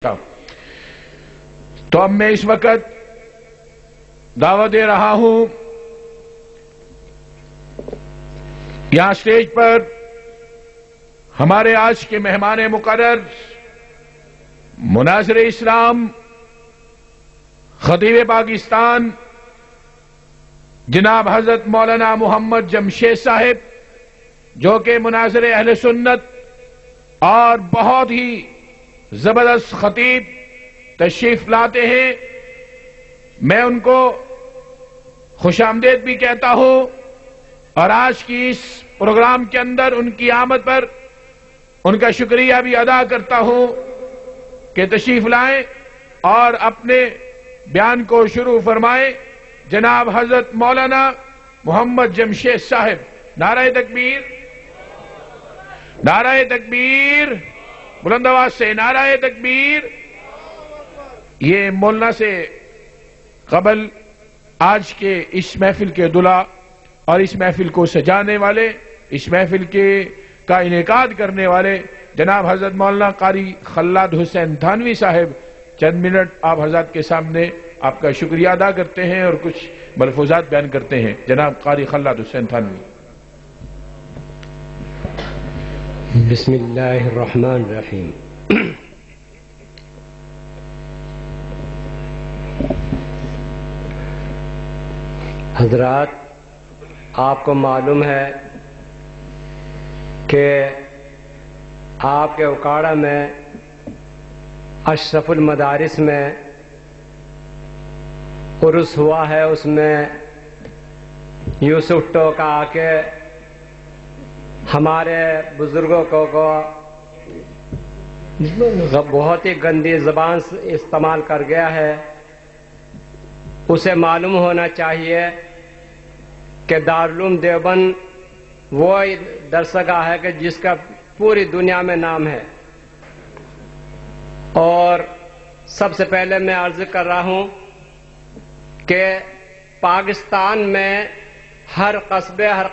تو اب میں اس وقت دعوت دے رہا ہوں یہاں اسٹیج پر ہمارے آج کے مہمان مقرر مناظر اسلام خطیب پاکستان جناب حضرت مولانا محمد جمشید صاحب، جو کہ مناظر اہل سنت اور بہت ہی زبردست خطیب تشریف لاتے ہیں۔ میں ان کو خوش آمدید بھی کہتا ہوں اور آج کی اس پروگرام کے اندر ان کی آمد پر ان کا شکریہ بھی ادا کرتا ہوں کہ تشریف لائیں اور اپنے بیان کو شروع فرمائیں۔ جناب حضرت مولانا محمد جمشید صاحب، نعرہ تکبیر، نعرہ تکبیر، بلند آواز سے نعرہ تکبیر۔ یہ مولانا سے قبل آج کے اس محفل کے دلہا اور اس محفل کو سجانے والے، اس محفل کا انعقاد کرنے والے جناب حضرت مولانا قاری خلاد حسین تھانوی صاحب چند منٹ آپ حضرات کے سامنے آپ کا شکریہ ادا کرتے ہیں اور کچھ ملفوظات بیان کرتے ہیں۔ جناب قاری خلاد حسین تھانوی۔ بسم اللہ الرحمن الرحیم۔ حضرات، آپ کو معلوم ہے کہ آپ کے اکاڑا میں اشرف المدارس میں عرس ہوا ہے، اس میں یوسف ٹوکا آ کے ہمارے بزرگوں کو بہت ہی گندی زبان استعمال کر گیا ہے۔ اسے معلوم ہونا چاہیے کہ دارالعلوم دیوبند وہ درسگاہ ہے کہ جس کا پوری دنیا میں نام ہے۔ اور سب سے پہلے میں عرض کر رہا ہوں کہ پاکستان میں ہر قصبے، ہر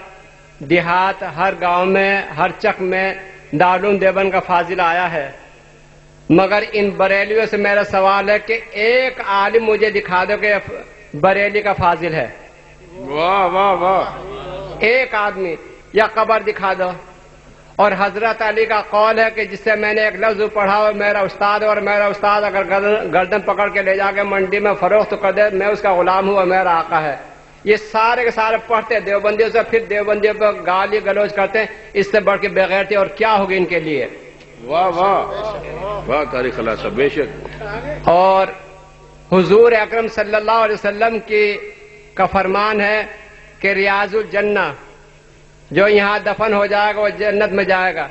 دیہات، ہر گاؤں میں، ہر چک میں دارالعلوم دیوبند کا فاضل آیا ہے، مگر ان بریلیوں سے میرا سوال ہے کہ ایک عالم مجھے دکھا دو کہ بریلی کا فاضل ہے۔ واہ واہ واہ! ایک آدمی یا قبر دکھا دو۔ اور حضرت علی کا قول ہے کہ جس سے میں نے ایک لفظ پڑھا اور میرا استاد، اور میرا استاد اگر گردن پکڑ کے لے جا کے منڈی میں فروخت کر دے، میں اس کا غلام ہوں اور میرا آقا ہے۔ یہ سارے کے سارے پڑھتے دیوبندیوں سے، پھر دیوبندیوں پہ گالی گلوچ کرتے ہیں۔ اس سے بڑھ کے بغیرتی اور کیا ہوگی ان کے لیے؟ واہ واہ واہ! قاری خلاد صاحب بے شک۔ اور حضور اکرم صلی اللہ علیہ وسلم کا فرمان ہے کہ ریاض الجنہ، جو یہاں دفن ہو جائے گا وہ جنت میں جائے گا۔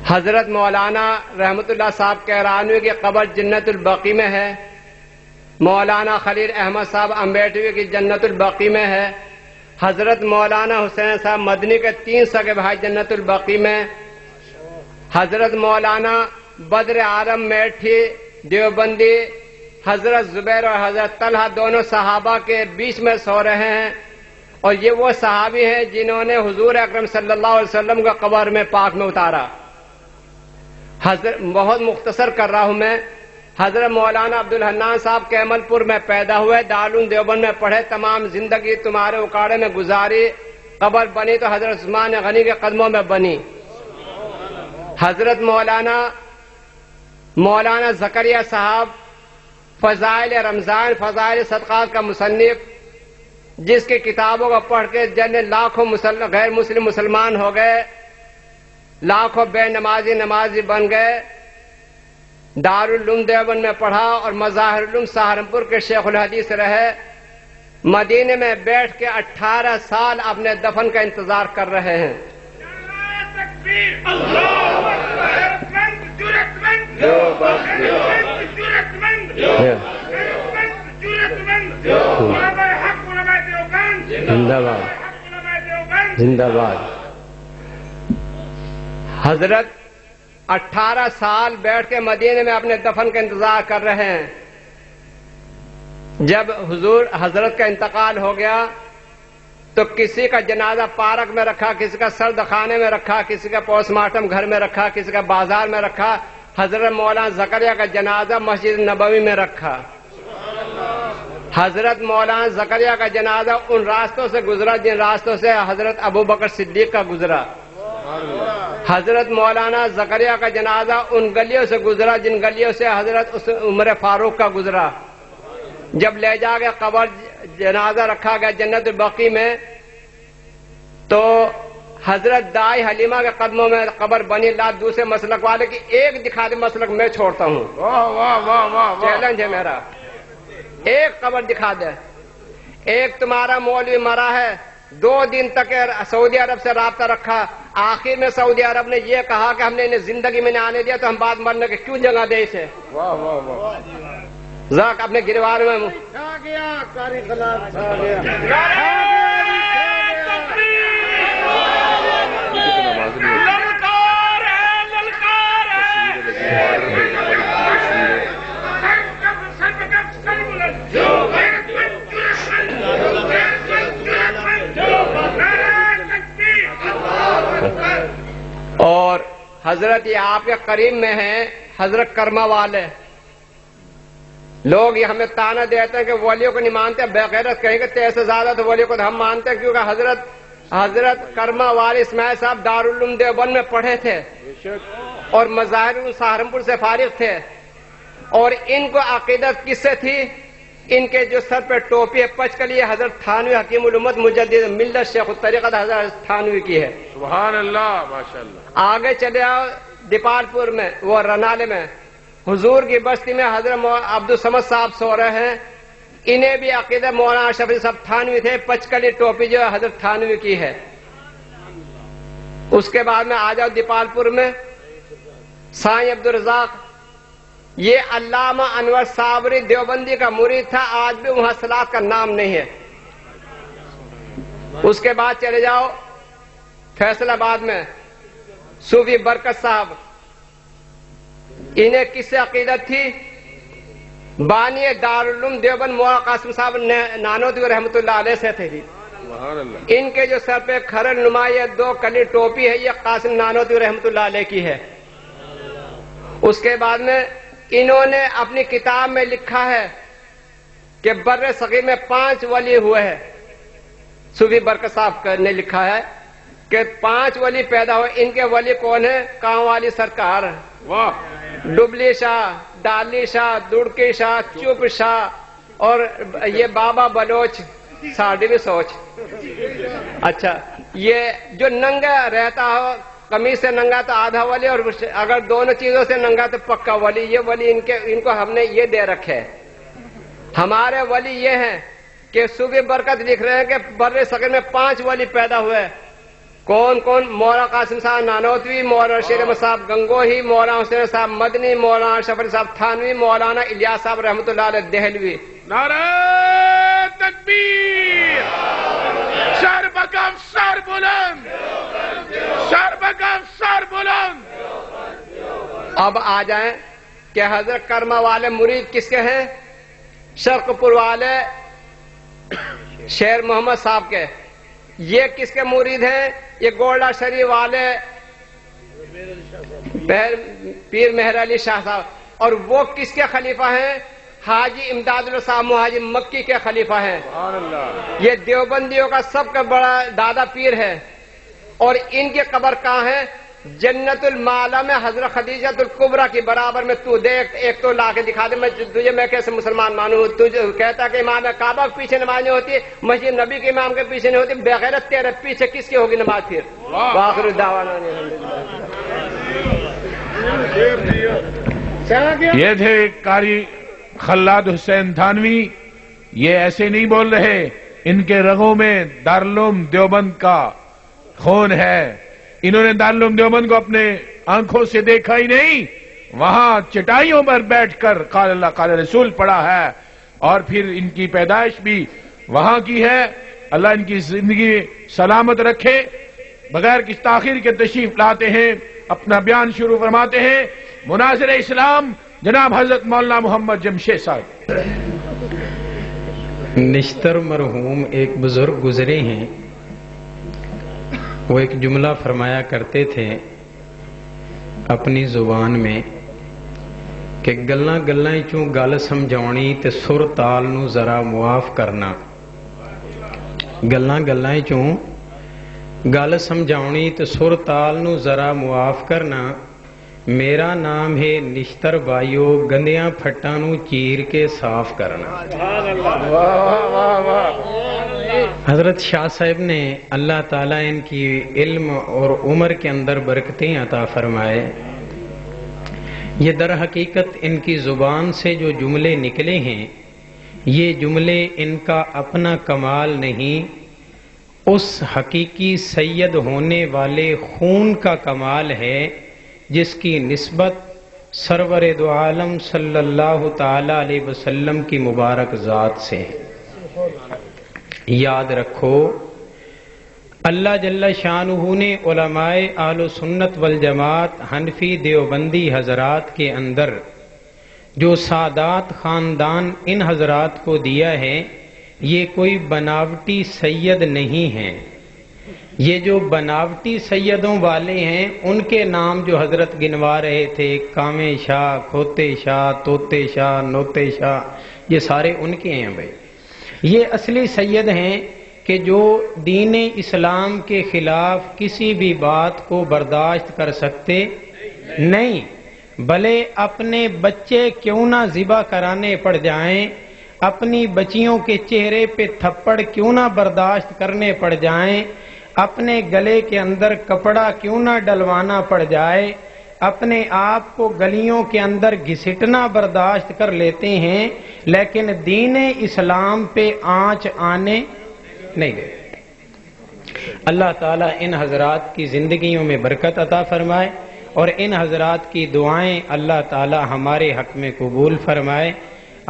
حضرت مولانا رحمت اللہ صاحب کیرانوی کی قبر جنت البقیع میں ہے، مولانا خلیل احمد صاحب امبیٹوی کی جنت البقیع میں ہے، حضرت مولانا حسین صاحب مدنی کے 3 سگے بھائی جنت البقیع میں، حضرت مولانا بدر عالم میٹھی دیوبندی حضرت زبیر اور حضرت طلحہ دونوں صحابہ کے بیچ میں سو رہے ہیں، اور یہ وہ صحابی ہیں جنہوں نے حضور اکرم صلی اللہ علیہ وسلم کا قبر میں پاک میں اتارا۔ بہت مختصر کر رہا ہوں میں۔ حضرت مولانا عبدالحنان صاحب کیمل پور میں پیدا ہوئے، دارالعلوم دیوبند میں پڑھے، تمام زندگی تمہارے اکاڑے میں گزاری۔ قبر بنی تو حضرت عثمان غنی کے قدموں میں بنی۔ حضرت مولانا زکریا صاحب فضائل رمضان، فضائل صدقات کا مصنف، جس کی کتابوں کو پڑھ کے لاکھوں غیر مسلم مسلمان ہو گئے، لاکھوں بے نمازی بن گئے۔ دارالعلوم دیوبند میں پڑھا اور مظاہر العلوم سہارنپور کے شیخ الحدیث رہے۔ مدینے میں بیٹھ کے 18 سال اپنے دفن کا انتظار کر رہے ہیں۔ زندہ باد، زندہ باد۔ حضرت 18 سال بیٹھ کے مدینے میں اپنے دفن کا انتظار کر رہے ہیں۔ جب حضرت کا انتقال ہو گیا تو کسی کا جنازہ پارک میں رکھا، کسی کا سرد خانے میں رکھا، کسی کا پوسٹ مارٹم گھر میں رکھا، کسی کا بازار میں رکھا۔ حضرت مولانا زکریا کا جنازہ مسجد نبوی میں رکھا. حضرت مولانا زکریا کا جنازہ ان راستوں سے گزرا جن راستوں سے حضرت ابو بکر صدیق کا گزرا. حضرت مولانا زکریا کا جنازہ ان گلیوں سے گزرا جن گلیوں سے حضرت عمر فاروق کا گزرا. جب لے جا کے قبر جنازہ رکھا گیا جنت البقیع میں تو حضرت دائی حلیمہ کے قدموں میں قبر بنی. اللہ دوسرے مسلک والے کی ایک دکھا دے مسلک میں چھوڑتا ہوں. چیلنج ہے میرا. ایک قبر دکھا دے. ایک تمہارا مولوی مرا ہے 2 دن تک سعودی عرب سے رابطہ رکھا. آخر میں سعودی عرب نے یہ کہا کہ ہم نے انہیں زندگی میں نہیں آنے دیا تو ہم بعد مرنے کے کیوں جگہ دے اسے. ذاک اپنے گروار میں اور حضرت یہ آپ کے قریب میں ہیں حضرت کرما والے لوگ یہ ہمیں تانا دیتے ہیں کہ ولیوں کو نہیں مانتے. بغیرت کہیں گے تیرے سے زیادہ تو ولیوں کو ہم مانتے ہیں کیونکہ حضرت کرما والے اسماعیل صاحب دارالعلوم دیوبند میں پڑھے تھے اور مظاہر سہارنپور سے فارغ تھے. اور ان کو عقیدت کس سے تھی؟ ان کے جو سر پہ ٹوپی ہے پچکلی حضرت تھانوی حکیم الامت مجدد ملت شیخ الطریقت حضرت تھانوی کی ہے. سبحان اللہ ماشاءاللہ. آگے چلے آؤ دیپال پور میں وہ رنالے میں حضور کی بستی میں حضرت عبدالصمد صاحب سو رہے ہیں. انہیں بھی عقیدہ مولانا شفیع صاحب تھانوی تھے. پچکلی ٹوپی جو حضرت تھانوی کی ہے. اس کے بعد میں آ جاؤ دیپال پور میں سائیں عبدالرزاق. یہ علامہ انور صابری دیوبندی کا مرید تھا. آج بھی وہاں صلاۃ کا نام نہیں ہے. اس کے بعد چلے جاؤ فیصل آباد میں صوفی برکت صاحب. انہیں کس سے عقیدت تھی؟ بانی دارالعلوم دیوبند مولانا قاسم صاحب نانوتوی رحمۃ اللہ علیہ سے تھے. ان کے جو سر پہ کھرل نما یہ 2 کلی ٹوپی ہے یہ قاسم نانوتوی رحمۃ اللہ علیہ کی ہے. اس کے بعد میں انہوں نے اپنی کتاب میں لکھا ہے کہ بر صغیر میں 5 ولی ہوئے ہیں. صوفی برکت صاحب نے لکھا ہے کہ 5 ولی پیدا ہوئے. ان کے ولی کون ہیں؟ کاں والی سرکار, ڈبلی شاہ, ڈالی شاہ, دڑکی شاہ, چپ شاہ اور یہ بابا بلوچ ساڑھی بھی سوچ. اچھا یہ جو ننگا رہتا ہو قمیص سے ننگا تو آدھا ولی اور اگر دونوں چیزوں سے ننگا تو پکا ولی. یہ ولی ان کو ہم نے یہ دے رکھے. ہمارے ولی یہ ہیں کہ صوفی برکت لکھ رہے ہیں کہ بر صغیر میں 5 ولی پیدا ہوئے. کون کون؟ مولانا قاسم صاحب نانوتوی, مولانا شیر احمد صاحب گنگوہی, مولانا حسین صاحب مدنی, مولانا شفیع صاحب تھانوی, مولانا الیاس صاحب رحمۃ اللہ علیہ دہلوی. نعرہ تکبیر. سر بکم سر بلند, سر بکم سر بلند. اب آ جائیں کہ حضرت کرما والے مرید کس کے ہیں؟ شرق پور والے شیر محمد صاحب کے. یہ کس کے مرید ہیں؟ یہ گولڈا شریف والے پیر مہر علی شاہ صاحب. اور وہ کس کے خلیفہ ہیں؟ حاجی امداد اللہ صاحب مہاجر مکی کے خلیفہ ہیں. یہ دیوبندیوں کا سب کا بڑا دادا پیر ہے. اور ان کی قبر کہاں ہے؟ جنت المالا میں حضرت خدیجۃ الکبریٰ کی برابر میں. تو دیکھ ایک تو لا کے دکھا دے تجھے میں کیسے مسلمان مانوں. تجھے کہتا کہ امام کعبہ کے پیچھے نماز نہیں ہوتی, مسجد نبی کے امام کے پیچھے نہیں ہوتی. بغیرت تیرے پیچھے کس کی ہوگی نماز پھر؟ وآخر دعوانا یہ تھے قاری خلاد حسین تھانوی. یہ ایسے نہیں بول رہے, ان کے رگوں میں دارالعلوم دیوبند کا خون ہے. انہوں نے دارالعلوم دیوبند کو اپنے آنکھوں سے دیکھا ہی نہیں, وہاں چٹائیوں پر بیٹھ کر قال اللہ قال رسول پڑھا ہے. اور پھر ان کی پیدائش بھی وہاں کی ہے. اللہ ان کی زندگی سلامت رکھے. بغیر کسی تاخیر کے تشریف لاتے ہیں, اپنا بیان شروع فرماتے ہیں مناظر اسلام جناب حضرت مولانا محمد جمشید صاحب. نشتر مرحوم ایک بزرگ گزرے ہیں. وہ ایک جملہ فرمایا کرتے تھے اپنی زبان میں کہ گلاں گلاں چوں گل سمجھاؤنی تے سر تال نو ذرا معاف کرنا. گلاں گلاں چوں گل سمجھاؤنی تے سر تال نو ذرا معاف کرنا. میرا نام ہے نشتر بائیو، گندیاں پھٹاں نو چیر کے صاف کرنا. حضرت شاہ صاحب نے اللہ تعالیٰ ان کی علم اور عمر کے اندر برکتیں عطا فرمائے. یہ در حقیقت ان کی زبان سے جو جملے نکلے ہیں، یہ جملے ان کا اپنا کمال نہیں، اس حقیقی سید ہونے والے خون کا کمال ہے جس کی نسبت سرور دو عالم صلی اللہ تعالی علیہ وسلم کی مبارک ذات سے ہے. یاد رکھو، اللہ جل شانہ نے علماء اہل سنت والجماعت حنفی دیوبندی حضرات کے اندر جو سادات خاندان ان حضرات کو دیا ہے، یہ کوئی بناوٹی سید نہیں ہیں. یہ جو بناوٹی سیدوں والے ہیں، ان کے نام جو حضرت گنوا رہے تھے، کامے شاہ، کھوتے شاہ، توتے شاہ، نوتے شاہ، یہ سارے ان کے ہیں. بھائی یہ اصلی سید ہیں کہ جو دین اسلام کے خلاف کسی بھی بات کو برداشت کر سکتے نہیں، بھلے اپنے بچے کیوں نہ ذبح کرانے پڑ جائیں، اپنی بچیوں کے چہرے پہ تھپڑ کیوں نہ برداشت کرنے پڑ جائیں، اپنے گلے کے اندر کپڑا کیوں نہ ڈلوانا پڑ جائے، اپنے آپ کو گلیوں کے اندر گھسٹنا برداشت کر لیتے ہیں، لیکن دین اسلام پہ آنچ آنے نہیں دیتے. اللہ تعالیٰ ان حضرات کی زندگیوں میں برکت عطا فرمائے اور ان حضرات کی دعائیں اللہ تعالیٰ ہمارے حق میں قبول فرمائے.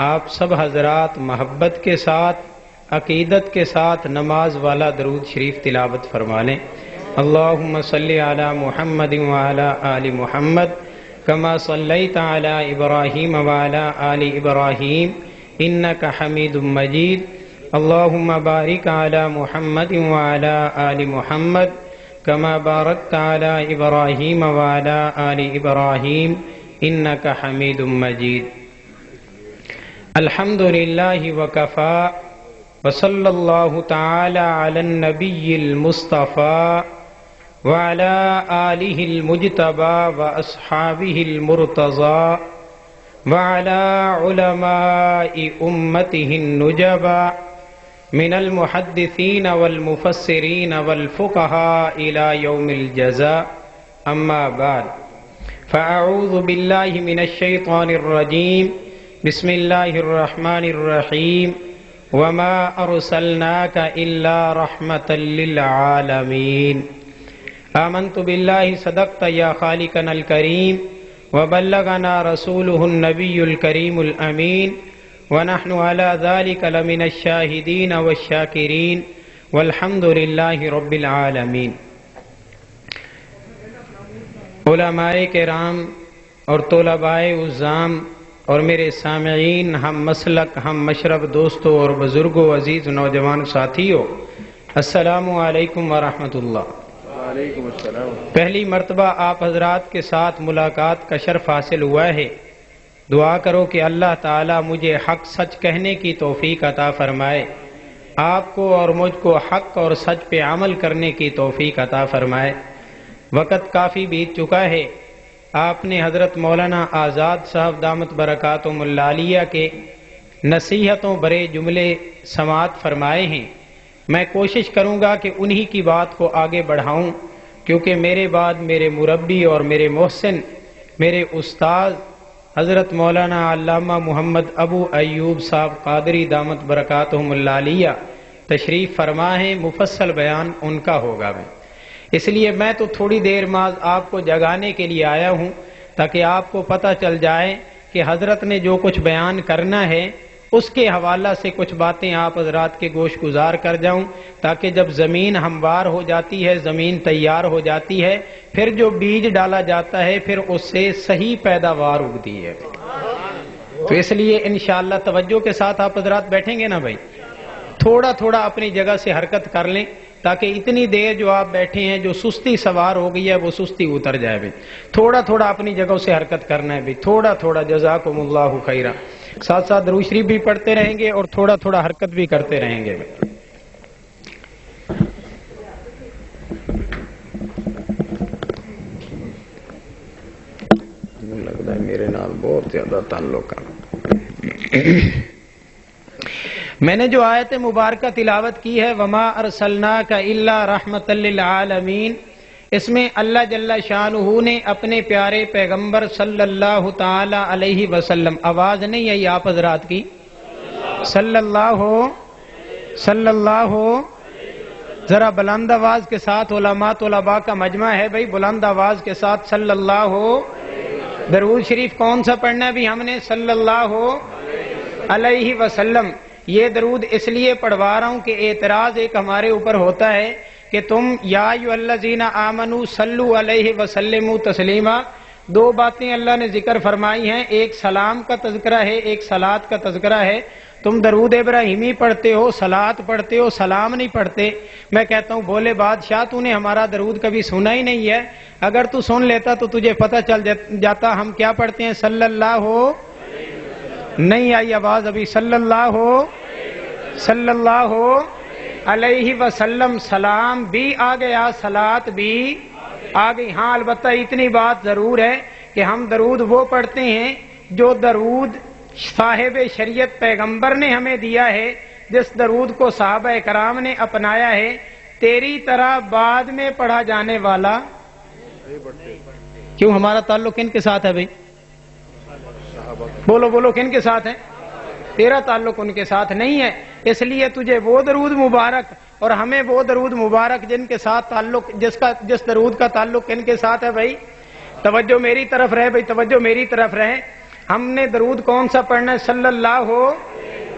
آپ سب حضرات محبت کے ساتھ، عقیدت کے ساتھ نماز والا درود شریف تلاوت فرما لیں. اللہم صلی علی محمد وعلی آل محمد کما صلیت علی ابراہیم وعلی آل ابراہیم انکا حمید مجید. اللہم بارک علی محمد وعلی آل محمد کما بارکت علی ابراہیم وعلی آل ابراہیم انکا حمید مجید. الحمدللہ وکفا وصلی اللہ تعالی علی النبی المصطفى وعلى آلہ المجتبى واصحابہ المرتضى وعلى علماء امته النجبى من المحدثین والمفسرین والفقهاء الى یوم الجزاء. اما بعد فاعوذ باللہ من الشیطان الرجیم. بسم اللہ الرحمن الرحیم. وما ارسلناک الا رحمتا للعالمین. آمنت باللہ صدقت یا خالقنا الکریم وبلغنا رسوله النبی الکریم الامین ونحن على ذلك لمن الشاہدین والشاکرین والحمد للہ رب العالمین. علماء کرام اور طلباء عظام اور میرے سامعین، ہم مسلک، ہم مشرب دوستوں اور بزرگوں، عزیز نوجوان ساتھیوں، السلام علیکم ورحمۃ اللہ. وعلیکم السلام. پہلی مرتبہ آپ حضرات کے ساتھ ملاقات کا شرف حاصل ہوا ہے. دعا کرو کہ اللہ تعالیٰ مجھے حق سچ کہنے کی توفیق عطا فرمائے، آپ کو اور مجھ کو حق اور سچ پہ عمل کرنے کی توفیق عطا فرمائے. وقت کافی بیت چکا ہے. آپ نے حضرت مولانا آزاد صاحب دامت برکاتہم العالیہ کے نصیحتوں برے جملے سماعت فرمائے ہیں. میں کوشش کروں گا کہ انہی کی بات کو آگے بڑھاؤں، کیونکہ میرے بعد میرے مربی اور میرے محسن، میرے استاد حضرت مولانا علامہ محمد ابو ایوب صاحب قادری دامت برکاتہم العالیہ تشریف فرما ہے. مفصل بیان ان کا ہوگا. اس لیے میں تو تھوڑی دیر بعد آپ کو جگانے کے لیے آیا ہوں تاکہ آپ کو پتہ چل جائے کہ حضرت نے جو کچھ بیان کرنا ہے اس کے حوالہ سے کچھ باتیں آپ حضرات کے گوش گزار کر جاؤں، تاکہ جب زمین ہموار ہو جاتی ہے، زمین تیار ہو جاتی ہے، پھر جو بیج ڈالا جاتا ہے پھر اس سے صحیح پیداوار اگتی ہے. تو اس لیے انشاءاللہ توجہ کے ساتھ آپ حضرات بیٹھیں گے نا بھائی، تھوڑا تھوڑا اپنی جگہ سے حرکت کر لیں تاکہ اتنی دیر جو آپ بیٹھے ہیں جو سستی سوار ہو گئی ہے وہ سستی اتر جائے بھائی. تھوڑا تھوڑا اپنی جگہوں سے حرکت کرنا ہے بھائی, تھوڑا تھوڑا. جزاکم اللہ خیرہ. ساتھ ساتھ درود شریف بھی پڑھتے رہیں گے اور تھوڑا تھوڑا حرکت بھی کرتے رہیں گے بھائی. لگتا ہے میرے نال بہت زیادہ تعلق ہے. میں نے جو آیت مبارکہ تلاوت کی ہے وما ارسلناک الا رحمۃ للعالمین, اس میں اللہ جل شانہ نے اپنے پیارے پیغمبر صلی اللہ تعالی علیہ وسلم, آواز نہیں آئی آپ حضرات کی, صلی اللہ ذرا بلند آواز کے ساتھ, علماء طلباء کا مجمع ہے بھائی, بلند آواز کے ساتھ صلی اللہ. درود شریف کون سا پڑھنا ہے بھی ہم نے؟ صلی اللہ علیہ وسلم. یہ درود اس لیے پڑھوا رہا ہوں کہ اعتراض ایک ہمارے اوپر ہوتا ہے کہ تم یا ایھا الذین آمنوا صلوا علیہ وسلموا تسلیما, دو باتیں اللہ نے ذکر فرمائی ہیں, ایک سلام کا تذکرہ ہے, ایک صلات کا تذکرہ ہے. تم درود ابراہیمی پڑھتے ہو, صلات پڑھتے ہو, سلام نہیں پڑھتے. میں کہتا ہوں بولے بادشاہ تو نے ہمارا درود کبھی سنا ہی نہیں ہے, اگر تو سن لیتا تو تجھے پتہ چل جاتا ہم کیا پڑھتے ہیں. صلی اللہ نہیں آئی آواز ابھی, صلی اللہ علیہ وسلم. سلام بھی آ گیا, صلات بھی آ گئی. ہاں البتہ اتنی بات ضرور ہے کہ ہم درود وہ پڑھتے ہیں جو درود صاحب شریعت پیغمبر نے ہمیں دیا ہے, جس درود کو صحابہ کرام نے اپنایا ہے. تیری طرح بعد میں پڑھا جانے والا, کیوں ہمارا تعلق کن کے ساتھ ہے بھائی؟ بولو کن کے ساتھ ہے؟ تیرا تعلق ان کے ساتھ نہیں ہے, اس لیے تجھے وہ درود مبارک اور ہمیں وہ درود مبارک جن کے ساتھ تعلق, جس درود کا تعلق کن کے ساتھ ہے بھائی؟ توجہ میری طرف رہے بھائی, توجہ میری طرف رہے. ہم نے درود کون سا پڑھنا ہے؟ صلی اللہ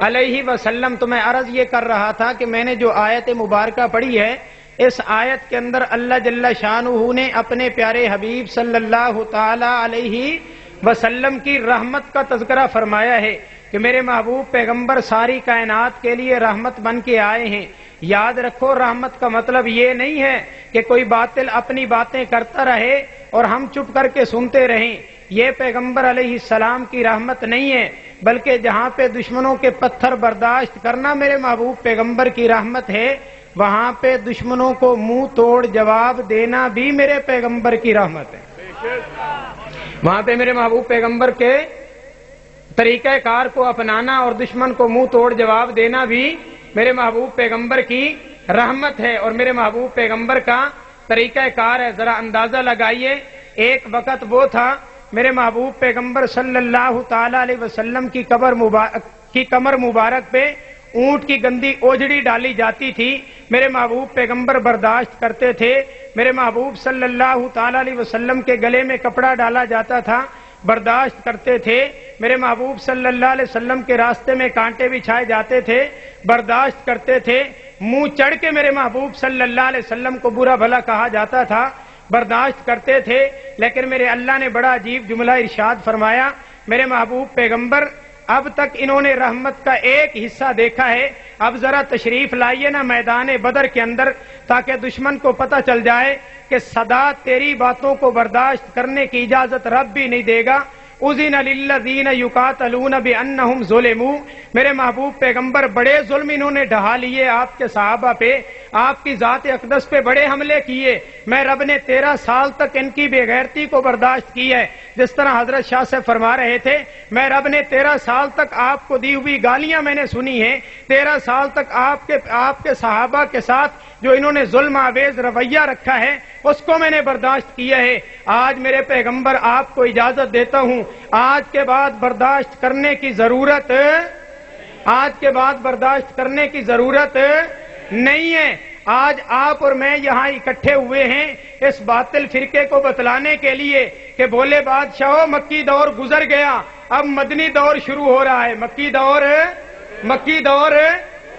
علیہ وسلم. تو میں عرض یہ کر رہا تھا کہ میں نے جو آیت مبارکہ پڑھی ہے, اس آیت کے اندر اللہ جل شانہ نے اپنے پیارے حبیب صلی اللہ تعالی علیہ وسلم کی رحمت کا تذکرہ فرمایا ہے کہ میرے محبوب پیغمبر ساری کائنات کے لیے رحمت بن کے آئے ہیں. یاد رکھو رحمت کا مطلب یہ نہیں ہے کہ کوئی باطل اپنی باتیں کرتا رہے اور ہم چپ کر کے سنتے رہیں. یہ پیغمبر علیہ السلام کی رحمت نہیں ہے, بلکہ جہاں پہ دشمنوں کے پتھر برداشت کرنا میرے محبوب پیغمبر کی رحمت ہے, وہاں پہ دشمنوں کو منہ توڑ جواب دینا بھی میرے پیغمبر کی رحمت ہے. وہاں پہ میرے محبوب پیغمبر کے طریقہ کار کو اپنانا اور دشمن کو منہ توڑ جواب دینا بھی میرے محبوب پیغمبر کی رحمت ہے اور میرے محبوب پیغمبر کا طریقہ کار ہے. ذرا اندازہ لگائیے, ایک وقت وہ تھا میرے محبوب پیغمبر صلی اللہ تعالی علیہ وسلم کی کمر مبارک پہ اونٹ کی گندی اوجڑی ڈالی جاتی تھی, میرے محبوب پیغمبر برداشت کرتے تھے. میرے محبوب صلی اللہ تعالی علیہ وسلم کے گلے میں کپڑا ڈالا جاتا تھا, برداشت کرتے تھے. میرے محبوب صلی اللہ علیہ وسلم کے راستے میں کانٹے بچھائے جاتے تھے, برداشت کرتے تھے. منہ چڑھ کے میرے محبوب صلی اللہ علیہ وسلم کو برا بھلا کہا جاتا تھا, برداشت کرتے تھے. لیکن میرے اللہ نے بڑا عجیب جملہ ارشاد فرمایا, میرے محبوب پیغمبر اب تک انہوں نے رحمت کا ایک حصہ دیکھا ہے, اب ذرا تشریف لائیے نا میدان بدر کے اندر, تاکہ دشمن کو پتہ چل جائے کہ سدا تیری باتوں کو برداشت کرنے کی اجازت رب بھی نہیں دے گا. اذن للذین یقاتلون بانہم ظلموا, میرے محبوب پیغمبر بڑے ظلم انہوں نے ڈھا لیے آپ کے صحابہ پہ, آپ کی ذات اقدس پہ بڑے حملے کیے. میں رب نے 13 سال تک ان کی بے غیرتی کو برداشت کی ہے. جس طرح حضرت شاہ سے فرما رہے تھے, میں رب نے 13 سال تک آپ کو دی ہوئی گالیاں میں نے سنی ہیں, 13 سال تک آپ کے صحابہ کے ساتھ جو انہوں نے ظلم آویز رویہ رکھا ہے اس کو میں نے برداشت کیا ہے. آج میرے پیغمبر آپ کو اجازت دیتا ہوں, آج کے بعد برداشت کرنے کی ضرورت, آج کے بعد برداشت کرنے کی ضرورت نہیں ہے. آج آپ اور میں یہاں اکٹھے ہوئے ہیں اس باطل فرقے کو بتلانے کے لیے کہ بولے بادشاہو مکی دور گزر گیا, اب مدنی دور شروع ہو رہا ہے. مکی دور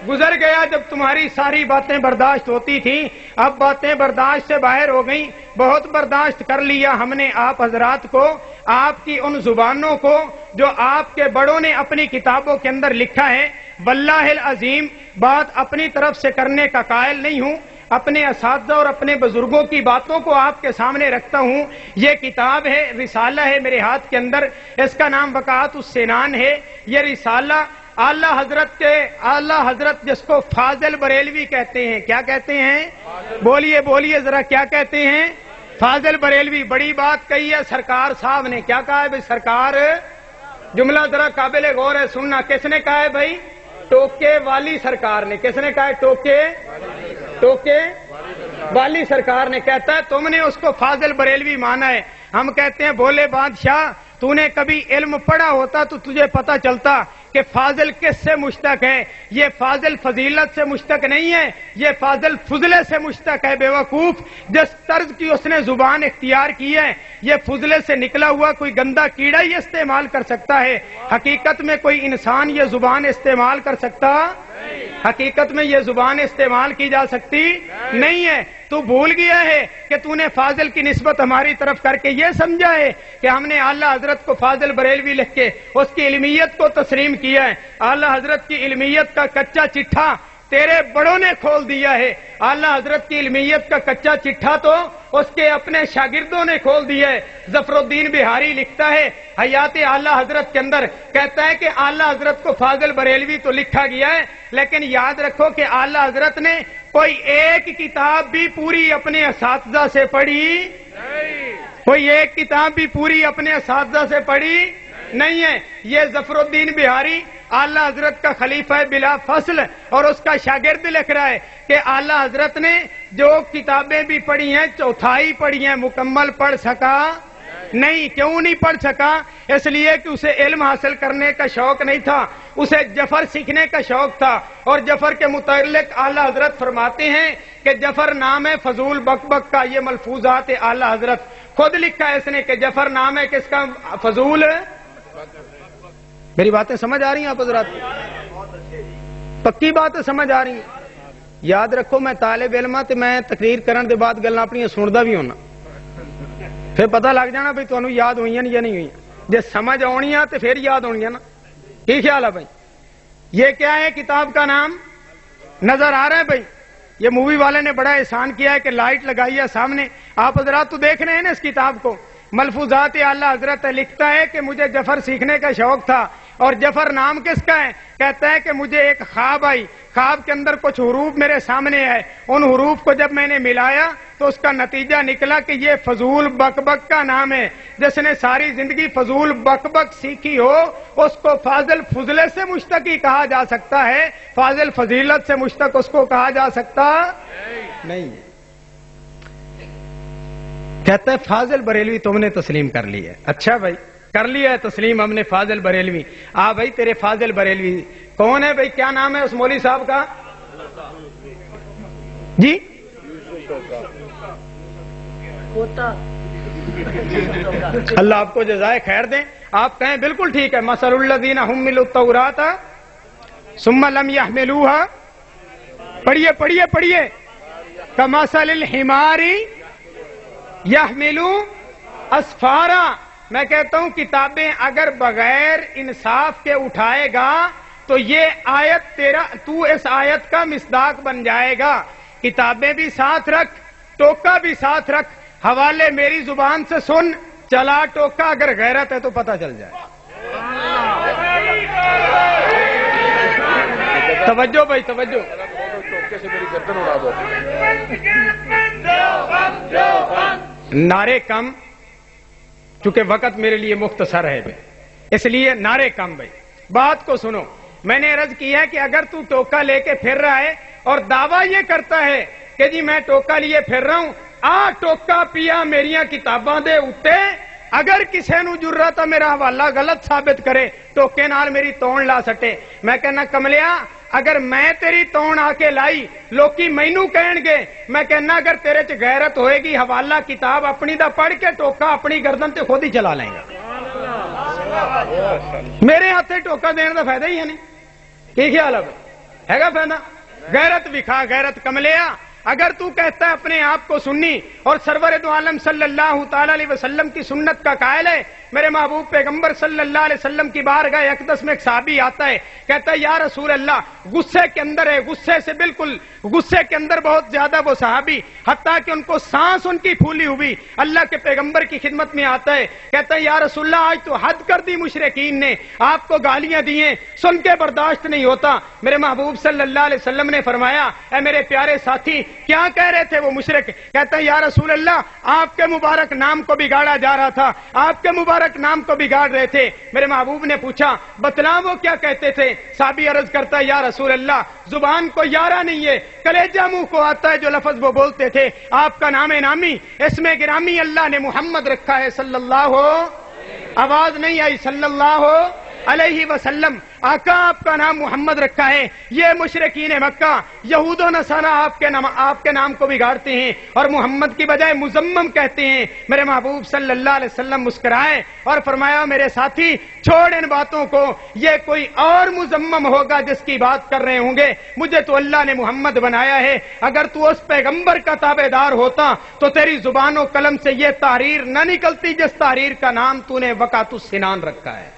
گزر گیا جب تمہاری ساری باتیں برداشت ہوتی تھیں, اب باتیں برداشت سے باہر ہو گئیں. بہت برداشت کر لیا ہم نے آپ حضرات کو, آپ کی ان زبانوں کو جو آپ کے بڑوں نے اپنی کتابوں کے اندر لکھا ہے. واللہ العظیم بات اپنی طرف سے کرنے کا قائل نہیں ہوں, اپنے اساتذہ اور اپنے بزرگوں کی باتوں کو آپ کے سامنے رکھتا ہوں. یہ کتاب ہے، رسالہ ہے میرے ہاتھ کے اندر، اس کا نام وقعات السنان ہے. یہ رسالہ اعلی حضرت جس کو فاضل بریلوی کہتے ہیں، کیا کہتے ہیں؟ بولیے بولیے ذرا، کیا کہتے ہیں؟ فاضل بریلوی. بڑی بات کہی ہے سرکار صاحب نے. کیا کہا ہے بھائی سرکار؟ جملہ ذرا قابل غور ہے سننا. کس نے کہا ہے بھائی؟ ٹوکے والی سرکار نے. کس نے کہا ہے؟ ٹوکے والی سرکار نے. کہتا ہے تم نے اس کو فاضل بریلوی مانا ہے. ہم کہتے ہیں بولے بادشاہ، تو نے کبھی علم پڑھا ہوتا تو تجھے پتا چلتا کہ فاضل کس سے مشتق ہے. یہ فاضل فضیلت سے مشتق نہیں ہے، یہ فاضل فضلے سے مشتق ہے. بے وقوف، جس طرز کی اس نے زبان اختیار کی ہے یہ فضلے سے نکلا ہوا کوئی گندا کیڑا ہی استعمال کر سکتا ہے. حقیقت میں کوئی انسان یہ زبان استعمال کر سکتا؟ حقیقت میں یہ زبان استعمال کی جا سکتی نہیں ہے. تو بھول گیا ہے کہ تو نے فاضل کی نسبت ہماری طرف کر کے یہ سمجھا ہے کہ ہم نے اعلی حضرت کو فاضل بریلوی لکھ کے اس کی علمیت کو تسلیم کیا ہے. اعلی حضرت کی علمیت کا کچا چٹھا تیرے بڑوں نے کھول دیا ہے. اعلی حضرت کی علمیت کا کچا چٹھا تو اس کے اپنے شاگردوں نے کھول دیا ہے. ظفر الدین بہاری لکھتا ہے حیات اعلی حضرت کے اندر، کہتا ہے کہ اعلی حضرت کو فاضل بریلوی تو لکھا گیا ہے، لیکن یاد رکھو کہ اعلی حضرت نے کوئی ایک کتاب بھی پوری اپنے اساتذہ سے پڑھی، کوئی ایک کتاب بھی پوری اپنے اساتذہ سے پڑھی نہیں ہے. یہ ظفر الدین بہاری اعلی حضرت کا خلیفہ بلا فصل اور اس کا شاگرد لکھ رہا ہے کہ اعلی حضرت نے جو کتابیں بھی پڑھی ہیں چوتھائی پڑھی ہیں، مکمل پڑھ سکا نہیں. کیوں نہیں پڑھ سکا؟ اس لیے کہ اسے علم حاصل کرنے کا شوق نہیں تھا، اسے جفر سیکھنے کا شوق تھا. اور جفر کے متعلق اعلی حضرت فرماتے ہیں کہ جفر نام ہے فضول بک بک کا. یہ ملفوظات اعلی حضرت خود لکھا ہے اس نے کہ جفر نام ہے کس کا؟ فضول. میری باتیں سمجھ آ رہی ہیں آپ حضرات؟ پکی باتیں سمجھ آ رہی ہیں؟ یاد رکھو میں طالب علم ہاں تے میں تقریر کرن دے بعد گلاں اپنی سندا بھی ہونا، پھر پتہ لگ جانا بھئی تانوں یاد ہوئیاں یا نہیں ہوئیاں. جے سمجھ آنیاں تے پھر یاد ہونیاں نا. کی خیال ہے بھائی؟ یہ کیا ہے کتاب کا نام؟ نظر آ رہا ہے بھائی؟ یہ مووی والے نے بڑا احسان کیا ہے کہ لائٹ لگائی ہے سامنے، آپ حضرات تو دیکھ رہے ہیں نا اس کتاب کو. ملفوظات اعلی حضرت لکھتا ہے کہ مجھے جفر سیکھنے کا شوق تھا. اور جفر نام کس کا ہے؟ کہتا ہے کہ مجھے ایک خواب آئی، خواب کے اندر کچھ حروف میرے سامنے آئے، ان حروف کو جب میں نے ملایا تو اس کا نتیجہ نکلا کہ یہ فضول بک بک کا نام ہے. جس نے ساری زندگی فضول بک بک سیکھی ہو اس کو فاضل فضلے سے مشتق ہی کہا جا سکتا ہے، فاضل فضیلت سے مشتق اس کو کہا جا سکتا نہیں. کہتا ہے فاضل بریلوی تم نے تسلیم کر لی ہے. اچھا بھائی کر لیا ہے تسلیم ہم نے فاضل بریلوی. بھائی تیرے فاضل بریلوی کون ہے بھائی؟ کیا نام ہے اس مولوی صاحب کا؟ جی اللہ آپ کو جزائے خیر دیں. آپ کہیں بالکل ٹھیک ہے. مثل الذین حملوا التوراۃ ثم لم يحملوها، پڑھیے پڑھیے پڑھیے. کمثل الحمار يحمل اسفارا. میں کہتا ہوں کتابیں اگر بغیر انصاف کے اٹھائے گا تو یہ آیت تو اس آیت کا مصداق بن جائے گا. کتابیں بھی ساتھ رکھ، ٹوکا بھی ساتھ رکھ، حوالے میری زبان سے سن، چلا ٹوکا. اگر غیرت ہے تو پتہ چل جائے. توجہ بھائی توجہ. نعرے کم، چونکہ وقت میرے لیے مختصر ہے بھائی، اس لیے نعرے کم. بھائی بات کو سنو. میں نے عرض کیا کہ اگر تو ٹوکا لے کے پھر رہا ہے اور دعویٰ یہ کرتا ہے کہ جی میں ٹوکا لیے پھر رہا ہوں، ٹوکا پیا میریاں کتاباں دے اتے. اگر کسے نو جرات ہے میرا حوالہ غلط ثابت کرے ٹوکے نال میری توڑ لا سٹے، میں کہنا کملیا اگر میں تیری توڑ آ کے لائی لوکی مینوں کہن گے، میں کہنا اگر تیرے چ غیرت ہوئے گی حوالہ کتاب اپنی دا پڑھ کے ٹوکا اپنی گردن تے خود ہی چلا لیں گا. میرے ہاتھ ٹوکا دین دا فائدہ ہی ہے نہیں. کی خیال ہے گا فائدہ؟ غیرت وکھا غیرت کملیا. اگر تو کہتا ہے اپنے آپ کو سنی اور سرور دو عالم صلی اللہ تعالی علیہ وسلم کی سنت کا قائل ہے میرے محبوب پیغمبر صلی اللہ علیہ وسلم کی بارگاہ اقدس میں ایک صحابی آتا ہے، کہتا ہے یا رسول اللہ، غصے کے اندر ہے، غصے سے بالکل غصے کے اندر بہت زیادہ وہ صحابی، حتیٰ کہ ان کو سانس ان کی پھولی ہوئی، اللہ کے پیغمبر کی خدمت میں آتا ہے، کہتا ہے یا رسول اللہ آج تو حد کر دی مشرکین نے، آپ کو گالیاں دی ہیں، سن کے برداشت نہیں ہوتا۔ میرے محبوب صلی اللہ علیہ وسلم نے فرمایا اے میرے پیارے ساتھی کیا کہہ رہے تھے وہ مشرک؟ کہتا ہے یا رسول اللہ آپ کے مبارک نام کو بگاڑا جا رہا تھا، آپ کے مبارک نام کو بگاڑ رہے تھے۔ میرے محبوب نے پوچھا بتلا وہ کیا کہتے تھے؟ صحابی عرض کرتا ہے یا رسول اللہ زبان کو یارا نہیں ہے، کلیجہ منہ کو آتا ہے جو لفظ وہ بولتے تھے، آپ کا نام نامی اس میں گرامی اللہ نے محمد رکھا ہے صلی اللہ آواز نہیں آئی صلی اللہ علیہ وسلم، آقا آپ کا نام محمد رکھا ہے۔ یہ مشرکین مکہ یہود و نصارہ آپ کے نام کو بگاڑتے ہیں اور محمد کی بجائے مزمم کہتے ہیں۔ میرے محبوب صلی اللہ علیہ وسلم مسکرائے اور فرمایا میرے ساتھی چھوڑ ان باتوں کو، یہ کوئی اور مزمم ہوگا جس کی بات کر رہے ہوں گے، مجھے تو اللہ نے محمد بنایا ہے، اگر تو اس پیغمبر کا تابع دار ہوتا تو تیری زبان و قلم سے یہ تحریر نہ نکلتی جس تحریر کا نام تو نے وقات السنان رکھا ہے۔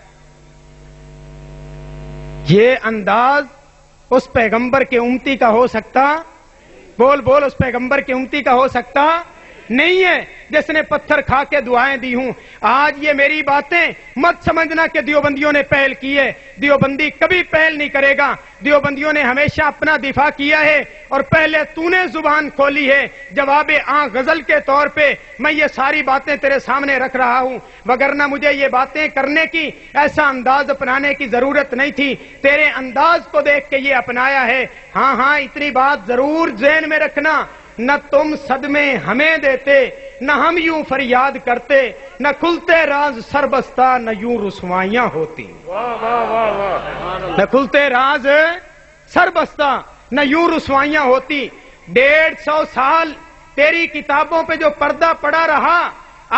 یہ انداز اس پیغمبر کے امتی کا ہو سکتا؟ بول بول، اس پیغمبر کے امتی کا ہو سکتا نہیں ہے جس نے پتھر کھا کے دعائیں دی ہوں۔ آج یہ میری باتیں مت سمجھنا کہ دیوبندیوں نے پہل کی ہے، دیوبندی کبھی پہل نہیں کرے گا، دیوبندیوں نے ہمیشہ اپنا دفاع کیا ہے اور پہلے تو نے زبان کھولی ہے۔ جواب غزل کے طور پہ میں یہ ساری باتیں تیرے سامنے رکھ رہا ہوں، وگرنہ مجھے یہ باتیں کرنے کی، ایسا انداز اپنانے کی ضرورت نہیں تھی، تیرے انداز کو دیکھ کے یہ اپنایا ہے۔ ہاں ہاں اتنی بات ضرور ذہن میں رکھنا، نہ تم صدمے ہمیں دیتے، نہ ہم یوں فریاد کرتے، نہ کھلتے راز سربستہ نہ یوں رسوائیاں ہوتی، نہ کھلتے راز سربستہ نہ یوں رسوائیاں ہوتی۔ 150 سال تیری کتابوں پہ جو پردہ پڑا رہا،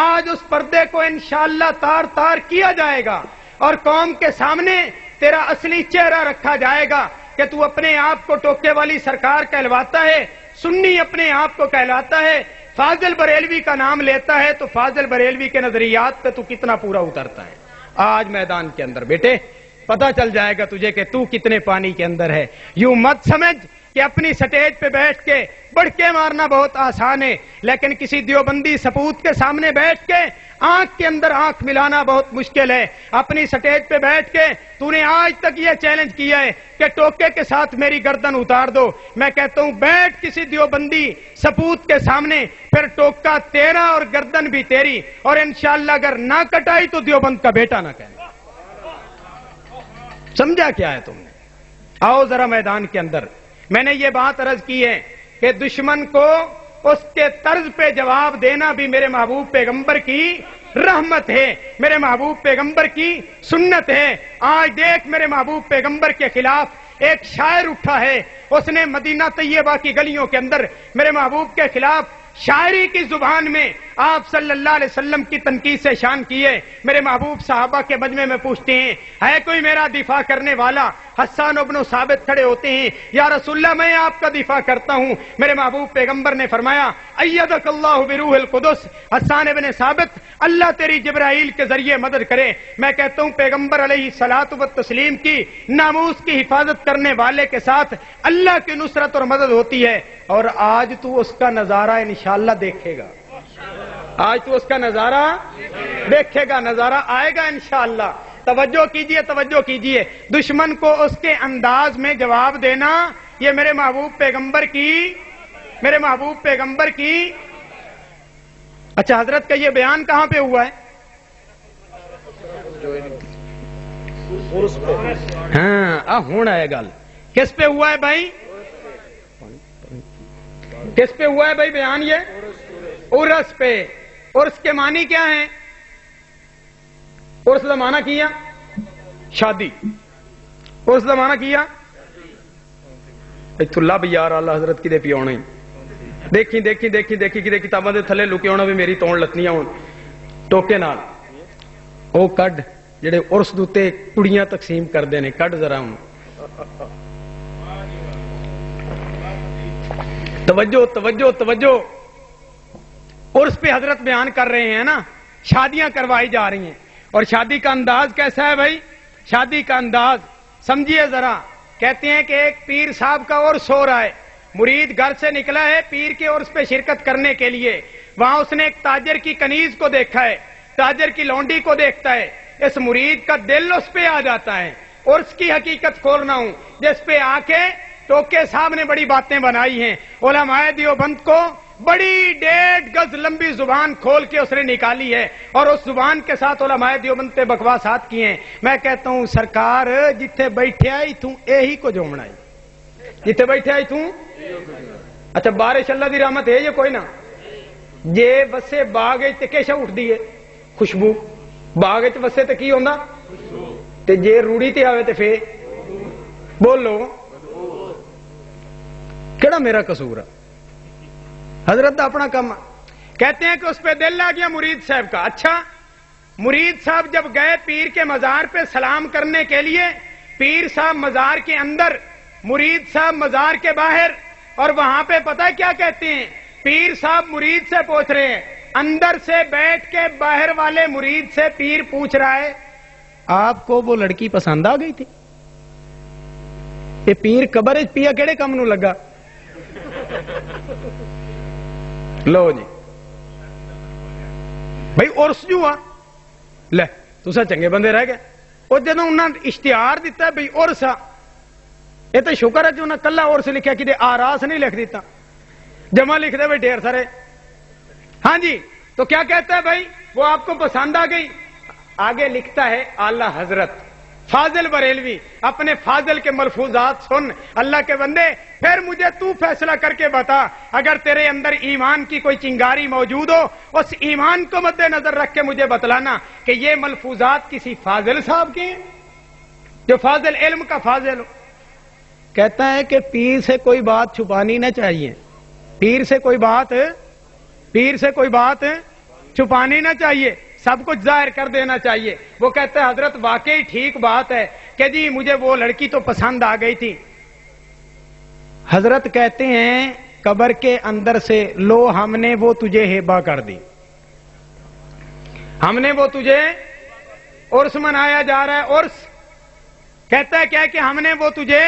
آج اس پردے کو انشاءاللہ تار تار کیا جائے گا اور قوم کے سامنے تیرا اصلی چہرہ رکھا جائے گا کہ تو اپنے آپ کو ٹوکے والی سرکار کہلواتا ہے، سنی اپنے آپ کو کہلاتا ہے، فاضل بریلوی کا نام لیتا ہے تو فاضل بریلوی کے نظریات پہ تو کتنا پورا اترتا ہے۔ آج میدان کے اندر بیٹے پتا چل جائے گا تجھے کہ تو کتنے پانی کے اندر ہے۔ یوں مت سمجھ کہ اپنی سٹیج پہ بیٹھ کے بڑھ کے مارنا بہت آسان ہے، لیکن کسی دیوبندی سپوت کے سامنے بیٹھ کے آنکھ کے اندر آنکھ ملانا بہت مشکل ہے۔ اپنی سٹیج پہ بیٹھ کے تو نے آج تک یہ چیلنج کیا ہے کہ ٹوکے کے ساتھ میری گردن اتار دو، میں کہتا ہوں بیٹھ کسی دیوبندی سپوت کے سامنے، پھر ٹوکا تیرا اور گردن بھی تیری، اور انشاءاللہ اگر نہ کٹائی تو دیوبند کا بیٹا نہ کہنا۔ سمجھا کیا ہے تم نے؟ آؤ ذرا میدان کے اندر۔ میں نے یہ بات عرض کی ہے کہ دشمن کو اس کے طرز پہ جواب دینا بھی میرے محبوب پیغمبر کی رحمت ہے، میرے محبوب پیغمبر کی سنت ہے۔ آج دیکھ میرے محبوب پیغمبر کے خلاف ایک شاعر اٹھا ہے، اس نے مدینہ طیبہ کی گلیوں کے اندر میرے محبوب کے خلاف شاعری کی زبان میں آپ صلی اللہ علیہ وسلم کی تنقید سے شان کی ہے۔ میرے محبوب صحابہ کے مجمع میں پوچھتے ہیں ہے کوئی میرا دفاع کرنے والا؟ حسان ابن ثابت کھڑے ہوتے ہیں، یا رسول اللہ میں آپ کا دفاع کرتا ہوں۔ میرے محبوب پیغمبر نے فرمایا ایدک اللہ بروح القدس، حسان ابن ثابت اللہ تیری جبرائیل کے ذریعے مدد کرے۔ میں کہتا ہوں پیغمبر علیہ الصلوۃ والتسلیم کی ناموس کی حفاظت کرنے والے کے ساتھ اللہ کی نصرت اور مدد ہوتی ہے، اور آج تو اس کا نظارہ انشاءاللہ دیکھے گا، آج تو اس کا نظارہ دیکھے گا، نظارہ آئے گا انشاءاللہ۔ توجہ کیجئے، توجہ کیجئے، دشمن کو اس کے انداز میں جواب دینا یہ میرے محبوب پیغمبر کی اچھا حضرت کا یہ بیان کہاں پہ ہوا ہے؟ ہاں ہونا ہے گل، کس پہ ہوا ہے بھائی؟ کس پہ ہوا ہے بھائی بیان؟ یہ عرس پہ۔ عرس کے معنی کیا ہیں؟ عرس کا معنی کیا شادی، عرس کا معنی کیا لب یار اللہ حضرت کی دے پی آنا، دیکھی دیکھی دیکھی دیکھی کدے کتاباں دے تھلے لکے ہونا بھی میری تون لتنیاں ہون ٹوکے نال او کڈ جڑے عرس دوتے کڑیاں تقسیم کردے نے، کڈ ذرا ہوں توجہ توجہ توجہ۔ عرس پہ حضرت بیان کر رہے ہیں نا، شادیاں کروائی جا رہی ہیں، اور شادی کا انداز کیسا ہے بھائی؟ شادی کا انداز سمجھیے ذرا. کہتے ہیں کہ ایک پیر صاحب کا عرس ہو رہا ہے, مرید گھر سے نکلا ہے پیر کے عرس پہ شرکت کرنے کے لیے. وہاں اس نے ایک تاجر کی کنیز کو دیکھا ہے, تاجر کی لونڈی کو دیکھتا ہے. اس مرید کا دل اس پہ آ جاتا ہے. عرس کی حقیقت کھولنا ہوں, جس پہ آ کے ٹوکے صاحب نے بڑی باتیں بنائی ہیں. علماء دیوبند کو بڑی 1.5 گز لمبی زبان کھول کے اس نے نکالی ہے, اور اس زبان کے ساتھ علماء دیوبند پہ بکواسات کی ہیں. میں کہتا ہوں سرکار جتھے بیٹھے آئی توں یہی کو جومنا ہے, جتھے بیٹھے آئی توں. اچھا بارش اللہ دی رحمت ہے یہ کوئی نہ, جے وسے باغ تے کیشا اٹھ دی ہے خوشبو, باغ تے وسے تے کی ہوندا, تے جے روڑی تے آوے تے پھر بولو کیڑا میرا قصور ہے؟ حضرت دا اپنا کام. کہتے ہیں کہ اس پہ دل آ گیا مرید صاحب کا. اچھا مرید صاحب جب گئے پیر کے مزار پہ سلام کرنے کے لیے, پیر صاحب مزار کے اندر, مرید صاحب مزار کے باہر, اور وہاں پہ پتہ کیا کہتے ہیں؟ پیر صاحب مرید سے پوچھ رہے ہیں, اندر سے بیٹھ کے باہر والے مرید سے پیر پوچھ رہا ہے آپ کو وہ لڑکی پسند آ گئی تھی؟ یہ پیر قبر پیا کیڑے کم نو لگا. لو جی بھائی عرس جو آ لے تسا چنگے بندے رہ گئے. اور جدو انہوں نے اشتہار دیتا ہے بھائی عرس آ, یہ تو شکر ہے جو انہیں کلا عرس لکھا کہ آراس نہیں لکھ دیتا, جمع لکھ دے بھائی ڈھیر سارے. ہاں جی تو کیا کہتا ہے بھائی وہ آپ کو پسند آ گئی. آگے لکھتا ہے اعلی حضرت فاضل بریلوی, اپنے فاضل کے ملفوظات سن اللہ کے بندے, پھر مجھے تو فیصلہ کر کے بتا, اگر تیرے اندر ایمان کی کوئی چنگاری موجود ہو اس ایمان کو مد نظر رکھ کے مجھے بتلانا کہ یہ ملفوظات کسی فاضل صاحب کے ہیں جو فاضل علم کا فاضل ہو. کہتا ہے کہ پیر سے کوئی بات چھپانی نہ چاہیے, پیر سے کوئی بات چھپانی نہ چاہیے, سب کچھ ظاہر کر دینا چاہیے. وہ کہتا ہے حضرت واقعی ٹھیک بات ہے کہ جی مجھے وہ لڑکی تو پسند آ گئی تھی. حضرت کہتے ہیں قبر کے اندر سے لو ہم نے وہ تجھے ہیبا کر دی, ہم نے وہ تجھے, عرس منایا جا رہا ہے عرس, کہتا ہے کیا کہ ہم نے وہ تجھے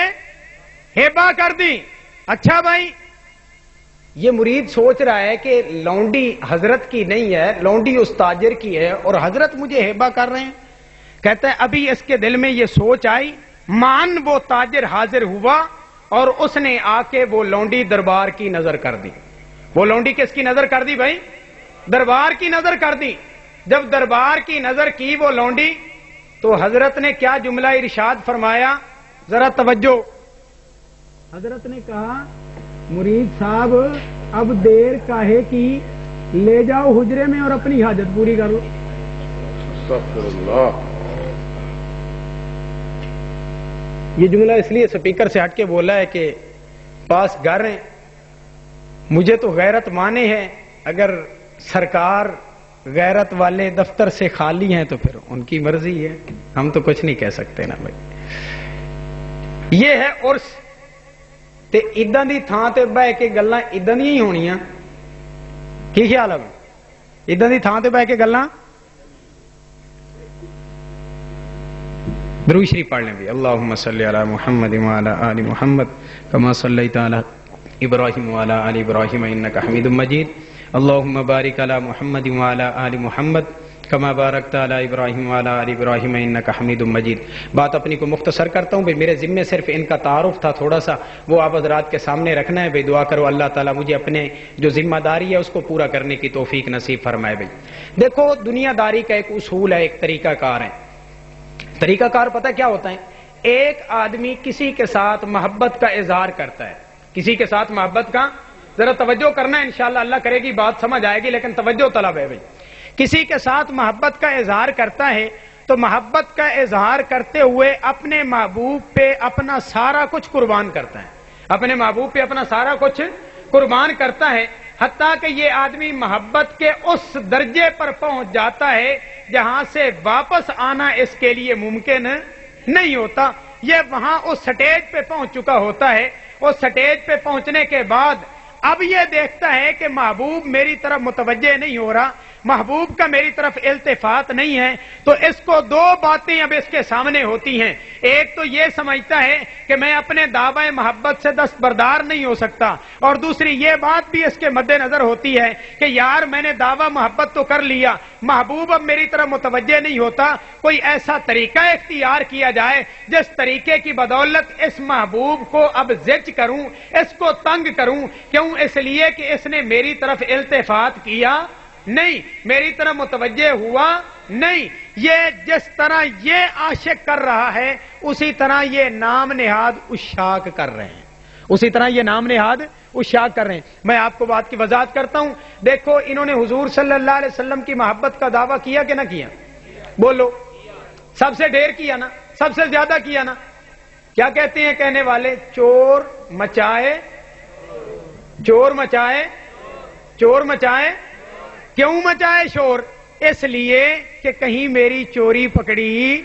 ہیبا کر دی. اچھا بھائی یہ مرید سوچ رہا ہے کہ لونڈی حضرت کی نہیں ہے, لونڈی اس تاجر کی ہے اور حضرت مجھے ہیبا کر رہے ہیں. کہتا ہے ابھی اس کے دل میں یہ سوچ آئی, مان وہ تاجر حاضر ہوا اور اس نے آ کے وہ لونڈی دربار کی نظر کر دی. وہ لونڈی کس کی نظر کر دی بھائی؟ دربار کی نظر کر دی. جب دربار کی نظر کی وہ لونڈی تو حضرت نے کیا جملہ ارشاد فرمایا, ذرا توجہ. حضرت نے کہا مرید صاحب اب دیر کاہے کی, لے جاؤ حجرے میں اور اپنی حاجت پوری کرو. استغفر اللہ. یہ جملہ اس لیے سپیکر سے ہٹ کے بولا ہے کہ پاس گھر ہیں, مجھے تو غیرت مانے ہے, اگر سرکار غیرت والے دفتر سے خالی ہیں تو پھر ان کی مرضی ہے, ہم تو کچھ نہیں کہہ سکتے نا بھائی. یہ ہے عرس. تے اداں دی تھان تے بہ کے گلاں اداں دی ہی ہونیاں, کی خیال ہے؟ اداں دی تھان تے بہ کے گلاں. درود شریف پڑھ لیں بھی. اللہم صلی علی محمد وعلی آل محمد کما صلیت علی ابراہیم وعلی آل ابراہیم انک حمید مجید. اللہم بارک علی محمد وعلی آل محمد کما بارکت علی ابراہیم وعلی آل ابراہیم انک حمید مجید. بات اپنی کو مختصر کرتا ہوں بھائی, میرے ذمے صرف ان کا تعارف تھا تھوڑا سا, وہ آپ حضرات کے سامنے رکھنا ہے. بھائی دعا کرو اللہ تعالیٰ مجھے اپنے جو ذمہ داری ہے اس کو پورا کرنے کی توفیق نصیب فرمائے. بھائی دیکھو دنیا داری کا ایک اصول ہے, ایک طریقہ کار ہے. طریقہ کار پتہ کیا ہوتا ہے؟ ایک آدمی کسی کے ساتھ محبت کا اظہار کرتا ہے, کسی کے ساتھ محبت کا, ذرا توجہ کرنا ہے انشاءاللہ, اللہ کرے گی بات سمجھ آئے گی لیکن توجہ طلب ہے. بھائی کسی کے ساتھ محبت کا اظہار کرتا ہے تو محبت کا اظہار کرتے ہوئے اپنے محبوب پہ اپنا سارا کچھ قربان کرتا ہے, اپنے محبوب پہ اپنا سارا کچھ قربان کرتا ہے. حتیٰ کہ یہ آدمی محبت کے اس درجے پر پہنچ جاتا ہے جہاں سے واپس آنا اس کے لیے ممکن نہیں ہوتا. یہ وہاں اس سٹیج پہ پہنچ چکا ہوتا ہے. اس سٹیج پہ پہنچنے کے بعد اب یہ دیکھتا ہے کہ محبوب میری طرف متوجہ نہیں ہو رہا, محبوب کا میری طرف التفات نہیں ہے، تو اس کو دو باتیں اب اس کے سامنے ہوتی ہیں۔ ایک تو یہ سمجھتا ہے کہ میں اپنے دعوی محبت سے دستبردار نہیں ہو سکتا، اور دوسری یہ بات بھی اس کے مد نظر ہوتی ہے کہ یار میں نے دعوی محبت تو کر لیا، محبوب اب میری طرف متوجہ نہیں ہوتا، کوئی ایسا طریقہ اختیار کیا جائے جس طریقے کی بدولت اس محبوب کو اب زج کروں، اس کو تنگ کروں۔ کیوں؟ اس لیے کہ اس نے میری طرف التفات کیا نہیں، میری طرف متوجہ ہوا نہیں۔ یہ جس طرح یہ عاشق کر رہا ہے اسی طرح یہ نام نہاد عشاق کر رہے ہیں، اسی طرح یہ نام نہاد عشاق کر رہے ہیں۔ میں آپ کو بات کی وضاحت کرتا ہوں۔ دیکھو انہوں نے حضور صلی اللہ علیہ وسلم کی محبت کا دعویٰ کیا کہ نہ کیا؟ بولو، سب سے ڈھیر کیا نا، سب سے زیادہ کیا نا۔ کیا کہتے ہیں کہنے والے؟ چور مچائے، چور مچائے، چور مچائے۔ کیوں مچائے شور؟ اس لیے کہ کہیں میری چوری پکڑی،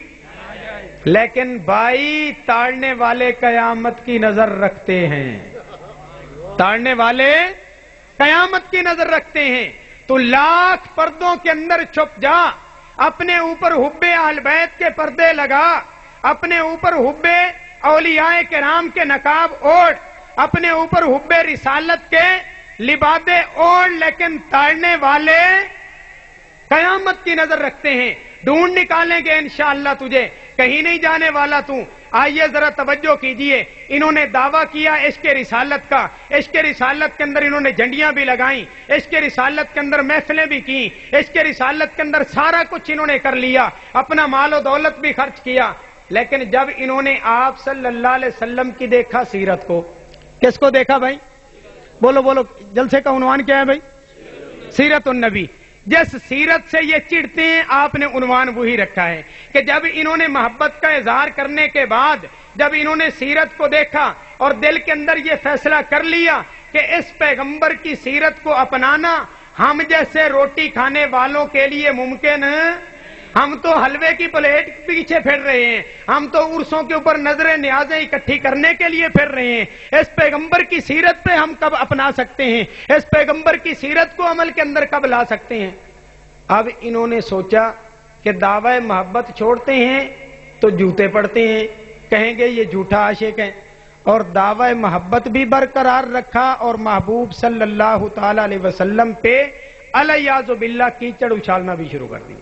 لیکن بھائی تاڑنے والے قیامت کی نظر رکھتے ہیں، تاڑنے والے قیامت کی نظر رکھتے ہیں۔ تو لاکھ پردوں کے اندر چھپ جا، اپنے اوپر حب اہل بیت کے پردے لگا، اپنے اوپر حب اولیاء کرام کے نقاب اوڑھ، اپنے اوپر حب رسالت کے لبادے اوڑھ، لیکن تاڑنے والے قیامت کی نظر رکھتے ہیں۔ ڈھونڈ نکالیں گے انشاءاللہ تجھے، کہیں نہیں جانے والا تو۔ آئیے ذرا توجہ کیجئے، انہوں نے دعویٰ کیا عشق رسالت کا، عشق رسالت کے اندر انہوں نے جھنڈیاں بھی لگائیں، عشق رسالت کے اندر محفلیں بھی کی، عشق رسالت کے اندر سارا کچھ انہوں نے کر لیا، اپنا مال و دولت بھی خرچ کیا۔ لیکن جب انہوں نے آپ صلی اللہ علیہ وسلم کی دیکھا سیرت کو، کس کو دیکھا بھائی؟ بولو بولو، جلسے کا عنوان کیا ہے بھائی؟ سیرت النبی۔ جس سیرت سے یہ چڑھتے ہیں آپ نے عنوان وہی رکھا ہے کہ جب انہوں نے محبت کا اظہار کرنے کے بعد جب انہوں نے سیرت کو دیکھا اور دل کے اندر یہ فیصلہ کر لیا کہ اس پیغمبر کی سیرت کو اپنانا ہم جیسے روٹی کھانے والوں کے لیے ممکن ہے۔ ہم تو حلوے کی پلیٹ پیچھے پھر رہے ہیں، ہم تو عرسوں کے اوپر نظریں نیازیں اکٹھی کرنے کے لیے پھر رہے ہیں، اس پیغمبر کی سیرت پہ ہم کب اپنا سکتے ہیں؟ اس پیغمبر کی سیرت کو عمل کے اندر کب لا سکتے ہیں؟ اب انہوں نے سوچا کہ دعوی محبت چھوڑتے ہیں تو جوتے پڑتے ہیں، کہیں گے یہ جھوٹا عاشق ہے، اور دعوی محبت بھی برقرار رکھا اور محبوب صلی اللہ تعالی علیہ وسلم پہ الیاذ باللہ کیچڑ اچھالنا بھی شروع کر دی۔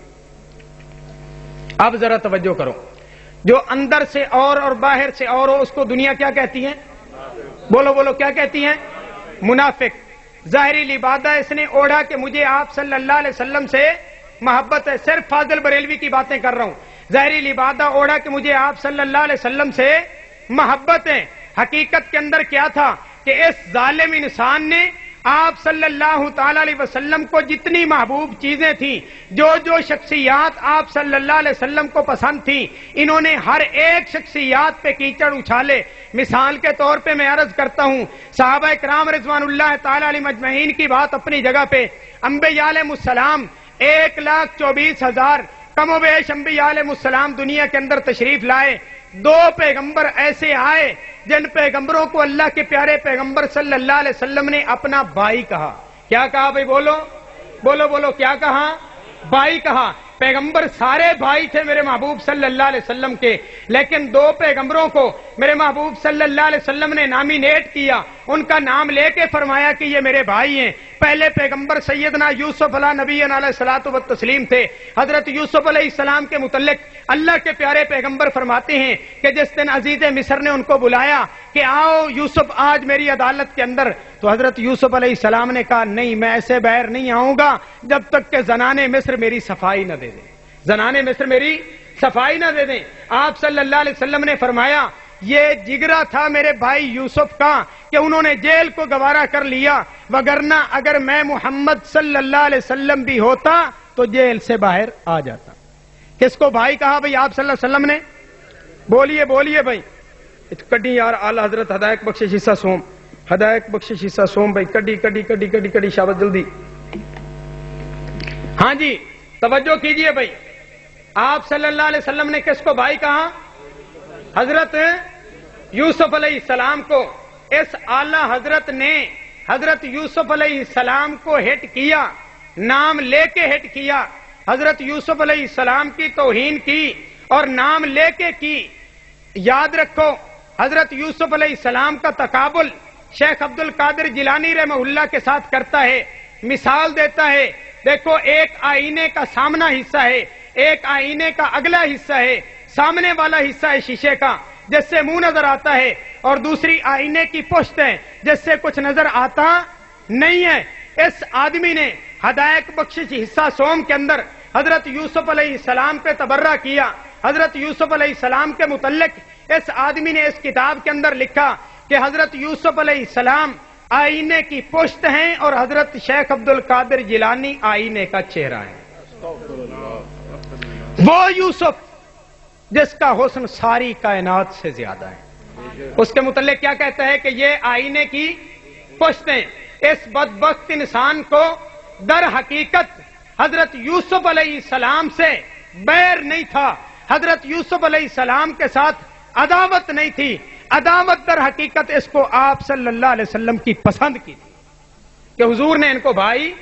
اب ذرا توجہ کرو، جو اندر سے اور باہر سے اور ہو اس کو دنیا کیا کہتی ہے؟ بولو بولو، کیا کہتی ہیں؟ منافق۔ ظاہری لبادہ اس نے اوڑھا کہ مجھے آپ صلی اللہ علیہ وسلم سے محبت ہے، صرف فاضل بریلوی کی باتیں کر رہا ہوں۔ ظاہری لبادہ اوڑھا کہ مجھے آپ صلی اللہ علیہ وسلم سے محبت ہے، حقیقت کے اندر کیا تھا کہ اس ظالم انسان نے آپ صلی اللہ تعالی علیہ وسلم کو جتنی محبوب چیزیں تھیں، جو شخصیات آپ صلی اللہ علیہ وسلم کو پسند تھیں، انہوں نے ہر ایک شخصیات پہ کیچڑ اچھالے۔ مثال کے طور پہ میں عرض کرتا ہوں، صحابہ کرام رضوان اللہ تعالی علیہ مجمعین کی بات اپنی جگہ پہ، انبیاء علیہ السلام 1,24,000 کم و بیش انبیاء علیہ السلام دنیا کے اندر تشریف لائے۔ دو پیغمبر ایسے آئے جن پیغمبروں کو اللہ کے پیارے پیغمبر صلی اللہ علیہ وسلم نے اپنا بھائی کہا۔ کیا کہا بھائی؟ بولو بولو بولو، کیا کہا؟ بھائی کہا۔ پیغمبر سارے بھائی تھے میرے محبوب صلی اللہ علیہ وسلم کے، لیکن دو پیغمبروں کو میرے محبوب صلی اللہ علیہ وسلم نے نامینیٹ کیا، ان کا نام لے کے فرمایا کہ یہ میرے بھائی ہیں۔ پہلے پیغمبر سیدنا یوسف علیہ نبی علیہ الصلوۃ والتسلیم تھے۔ حضرت یوسف علیہ السلام کے متعلق اللہ کے پیارے پیغمبر فرماتے ہیں کہ جس دن عزیز مصر نے ان کو بلایا کہ آؤ یوسف آج میری عدالت کے اندر، تو حضرت یوسف علیہ السلام نے کہا نہیں، میں ایسے باہر نہیں آؤں گا جب تک کہ زنانے مصر میری صفائی نہ دے دیں، زنانے مصر میری صفائی نہ دے دیں۔ آپ صلی اللہ علیہ وسلم نے فرمایا یہ جگرا تھا میرے بھائی یوسف کا کہ انہوں نے جیل کو گوارا کر لیا، وگرنہ اگر میں محمد صلی اللہ علیہ وسلم بھی ہوتا تو جیل سے باہر آ جاتا۔ کس کو بھائی کہا بھائی آپ صلی اللہ علیہ وسلم نے؟ بولیے بولیے بھائی، کڈی یار اعلی حضرت ہدایت بخشش حصہ سوم، ہدایت بخشش حصہ سوم بھائی، کڈی کڈی کڈی کڈی کڈی، شابت جلدی۔ ہاں جی توجہ کیجئے بھائی، آپ صلی اللہ علیہ وسلم نے کس کو بھائی کہا؟ حضرت یوسف علیہ السلام کو۔ اس اعلی حضرت نے حضرت یوسف علیہ السلام کو ہٹ کیا، نام لے کے ہٹ کیا، حضرت یوسف علیہ السلام کی توہین کی اور نام لے کے کی۔ یاد رکھو حضرت یوسف علیہ السلام کا تقابل شیخ عبد القادر جیلانی رحمہ اللہ کے ساتھ کرتا ہے، مثال دیتا ہے۔ دیکھو ایک آئینے کا سامنا حصہ ہے، ایک آئینے کا اگلا حصہ ہے، سامنے والا حصہ ہے شیشے کا جس سے منہ نظر آتا ہے، اور دوسری آئینے کی پشت ہے جس سے کچھ نظر آتا نہیں ہے۔ اس آدمی نے ہدایت بخشش حصہ سوم کے اندر حضرت یوسف علیہ السلام پہ تبرہ کیا۔ حضرت یوسف علیہ السلام کے متعلق اس آدمی نے اس کتاب کے اندر لکھا کہ حضرت یوسف علیہ السلام آئینے کی پشت ہیں اور حضرت شیخ عبد القادر جیلانی آئینے کا چہرہ ہے۔ وہ یوسف جس کا حسن ساری کائنات سے زیادہ ہے، اس کے متعلق کیا کہتا ہے کہ یہ آئینے کی پشتیں۔ اس بدبخت انسان کو در حقیقت حضرت یوسف علیہ السلام سے بیر نہیں تھا، حضرت یوسف علیہ السلام کے ساتھ عداوت نہیں تھی، عداوت در حقیقت اس کو آپ صلی اللہ علیہ وسلم کی پسند کی تھی کہ حضور نے ان کو بھائی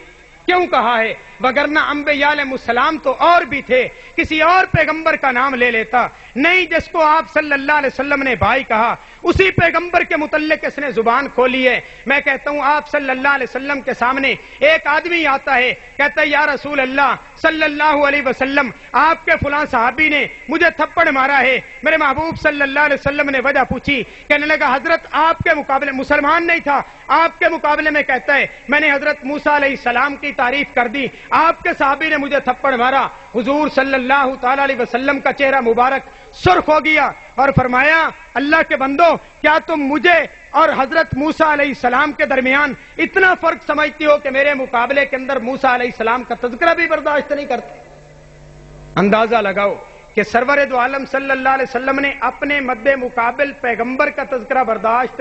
کیوں کہا ہے، وگرنہ انبیاء علیہ السلام تو اور بھی تھے، کسی اور پیغمبر کا نام لے لیتا، نہیں جس کو آپ صلی اللہ علیہ وسلم نے بھائی کہا اسی پیغمبر کے متعلق اس نے زبان کھولی ہے۔ میں کہتا ہوں آپ صلی اللہ علیہ وسلم کے سامنے ایک آدمی آتا ہے، کہتا ہے یا رسول اللہ صلی اللہ علیہ وسلم آپ کے فلاں صحابی نے مجھے تھپڑ مارا ہے۔ میرے محبوب صلی اللہ علیہ وسلم نے وجہ پوچھی، کہنے لگا حضرت آپ کے مقابلے مسلمان نہیں تھا، آپ کے مقابلے میں کہتا ہے میں نے حضرت موسیٰ علیہ السلام کی تعریف کر دی، آپ کے صحابی نے مجھے تھپڑ مارا۔ حضور صلی اللہ تعالی علیہ وسلم کا چہرہ مبارک سرخ ہو گیا اور فرمایا اللہ کے بندو کیا تم مجھے اور حضرت موسیٰ علیہ السلام کے درمیان اتنا فرق سمجھتی ہو کہ میرے مقابلے کے اندر موسیٰ علیہ السلام کا تذکرہ بھی برداشت نہیں کرتے؟ اندازہ لگاؤ کہ سرور دو عالم صلی اللہ علیہ وسلم نے اپنے مد مقابل پیغمبر کا تذکرہ برداشت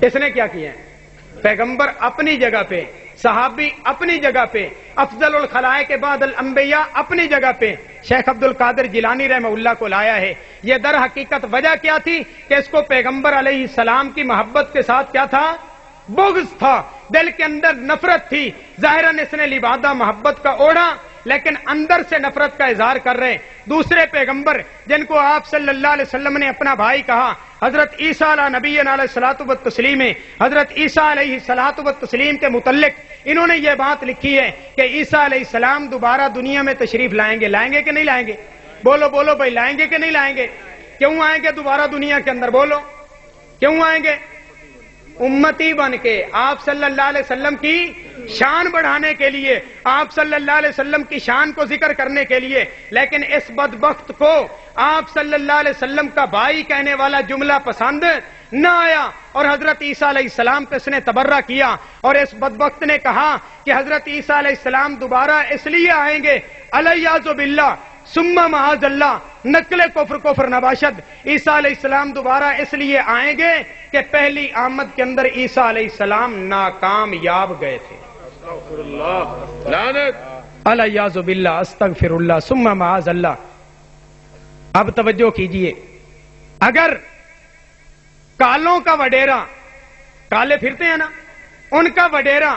اس نے کیا کیا ہے؟ پیغمبر اپنی جگہ پہ، صحابی اپنی جگہ پہ، افضل الخلائق بعد الانبیاء اپنی جگہ پہ، شیخ عبد القادر جیلانی رحمہ اللہ کو لایا ہے۔ یہ در حقیقت وجہ کیا تھی کہ اس کو پیغمبر علیہ السلام کی محبت کے ساتھ کیا تھا؟ بغض تھا، دل کے اندر نفرت تھی۔ ظاہراً اس نے لبادہ محبت کا اوڑھا لیکن اندر سے نفرت کا اظہار کر رہے۔ دوسرے پیغمبر جن کو آپ صلی اللہ علیہ وسلم نے اپنا بھائی کہا، حضرت عیسیٰ علیہ نبینا علیہ الصلوۃ والتسلیم، حضرت عیسیٰ علیہ الصلوۃ والتسلیم کے متعلق انہوں نے یہ بات لکھی ہے کہ عیسیٰ علیہ السلام دوبارہ دنیا میں تشریف لائیں گے۔ لائیں گے کہ نہیں لائیں گے؟ بولو بولو بھائی، لائیں گے کہ نہیں لائیں گے؟ کیوں آئیں گے دوبارہ دنیا کے اندر؟ بولو کیوں آئیں گے؟ امتی بن کے، آپ صلی اللہ علیہ وسلم کی شان بڑھانے کے لیے، آپ صلی اللہ علیہ وسلم کی شان کو ذکر کرنے کے لیے۔ لیکن اس بدبخت کو آپ صلی اللہ علیہ وسلم کا بھائی کہنے والا جملہ پسند نہ آیا اور حضرت عیسیٰ علیہ السلام پہ اس نے تبرہ کیا، اور اس بدبخت نے کہا کہ حضرت عیسیٰ علیہ السلام دوبارہ اس لیے آئیں گے الیاذ باللہ ثم معاذ اللہ، نقل کفر نباشد، عیسیٰ علیہ السلام دوبارہ اس لیے آئیں گے کہ پہلی آمد کے اندر عیسیٰ علیہ السلام ناکامیاب گئے تھے۔ الیاذ باللہ، استغفر اللہ ثم معاذ اللہ۔ اب توجہ کیجئے، اگر کالوں کا وڈیرا، کالے پھرتے ہیں نا، ان کا وڈیرا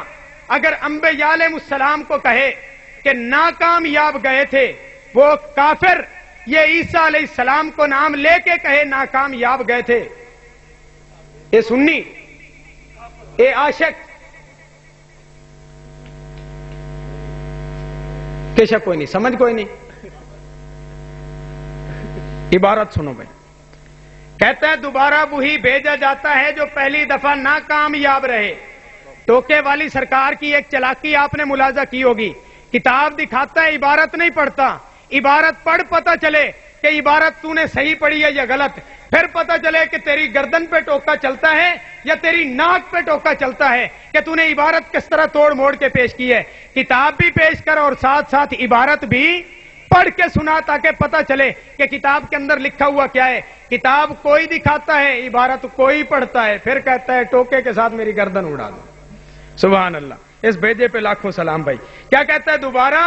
اگر انبیاء علیہ السلام کو کہے کہ ناکامیاب گئے تھے، وہ کافر یہ عیسیٰ علیہ السلام کو نام لے کے کہے ناکامیاب گئے تھے، اے سنی، اے عاشق، کیشک کوئی نہیں، سمجھ کوئی نہیں۔ عبارت سنو بھائی، کہتا ہے دوبارہ وہی بھیجا جاتا ہے جو پہلی دفعہ ناکامیاب رہے۔ ٹوکے والی سرکار کی ایک چلاکی آپ نے ملاحظہ کی ہوگی، کتاب دکھاتا ہے عبارت نہیں پڑھتا، عبارت پڑھ پتہ چلے کہ عبارت تو نے صحیح پڑھی ہے یا غلط، پھر پتہ چلے کہ تیری گردن پہ ٹوکا چلتا ہے یا تیری ناک پہ ٹوکا چلتا ہے کہ تو نے عبارت کس طرح توڑ موڑ کے پیش کی ہے۔ کتاب بھی پیش کر اور ساتھ ساتھ عبارت بھی پڑھ کے سنا تاکہ پتہ چلے کہ کتاب کے اندر لکھا ہوا کیا ہے۔ کتاب کوئی دکھاتا ہے، عبارت کوئی پڑھتا ہے، پھر کہتا ہے ٹوکے کے ساتھ میری گردن اڑا دو۔ سبحان اللہ، اس بھیجے پہ لاکھوں سلام بھائی۔ کیا کہتا ہے؟ دوبارہ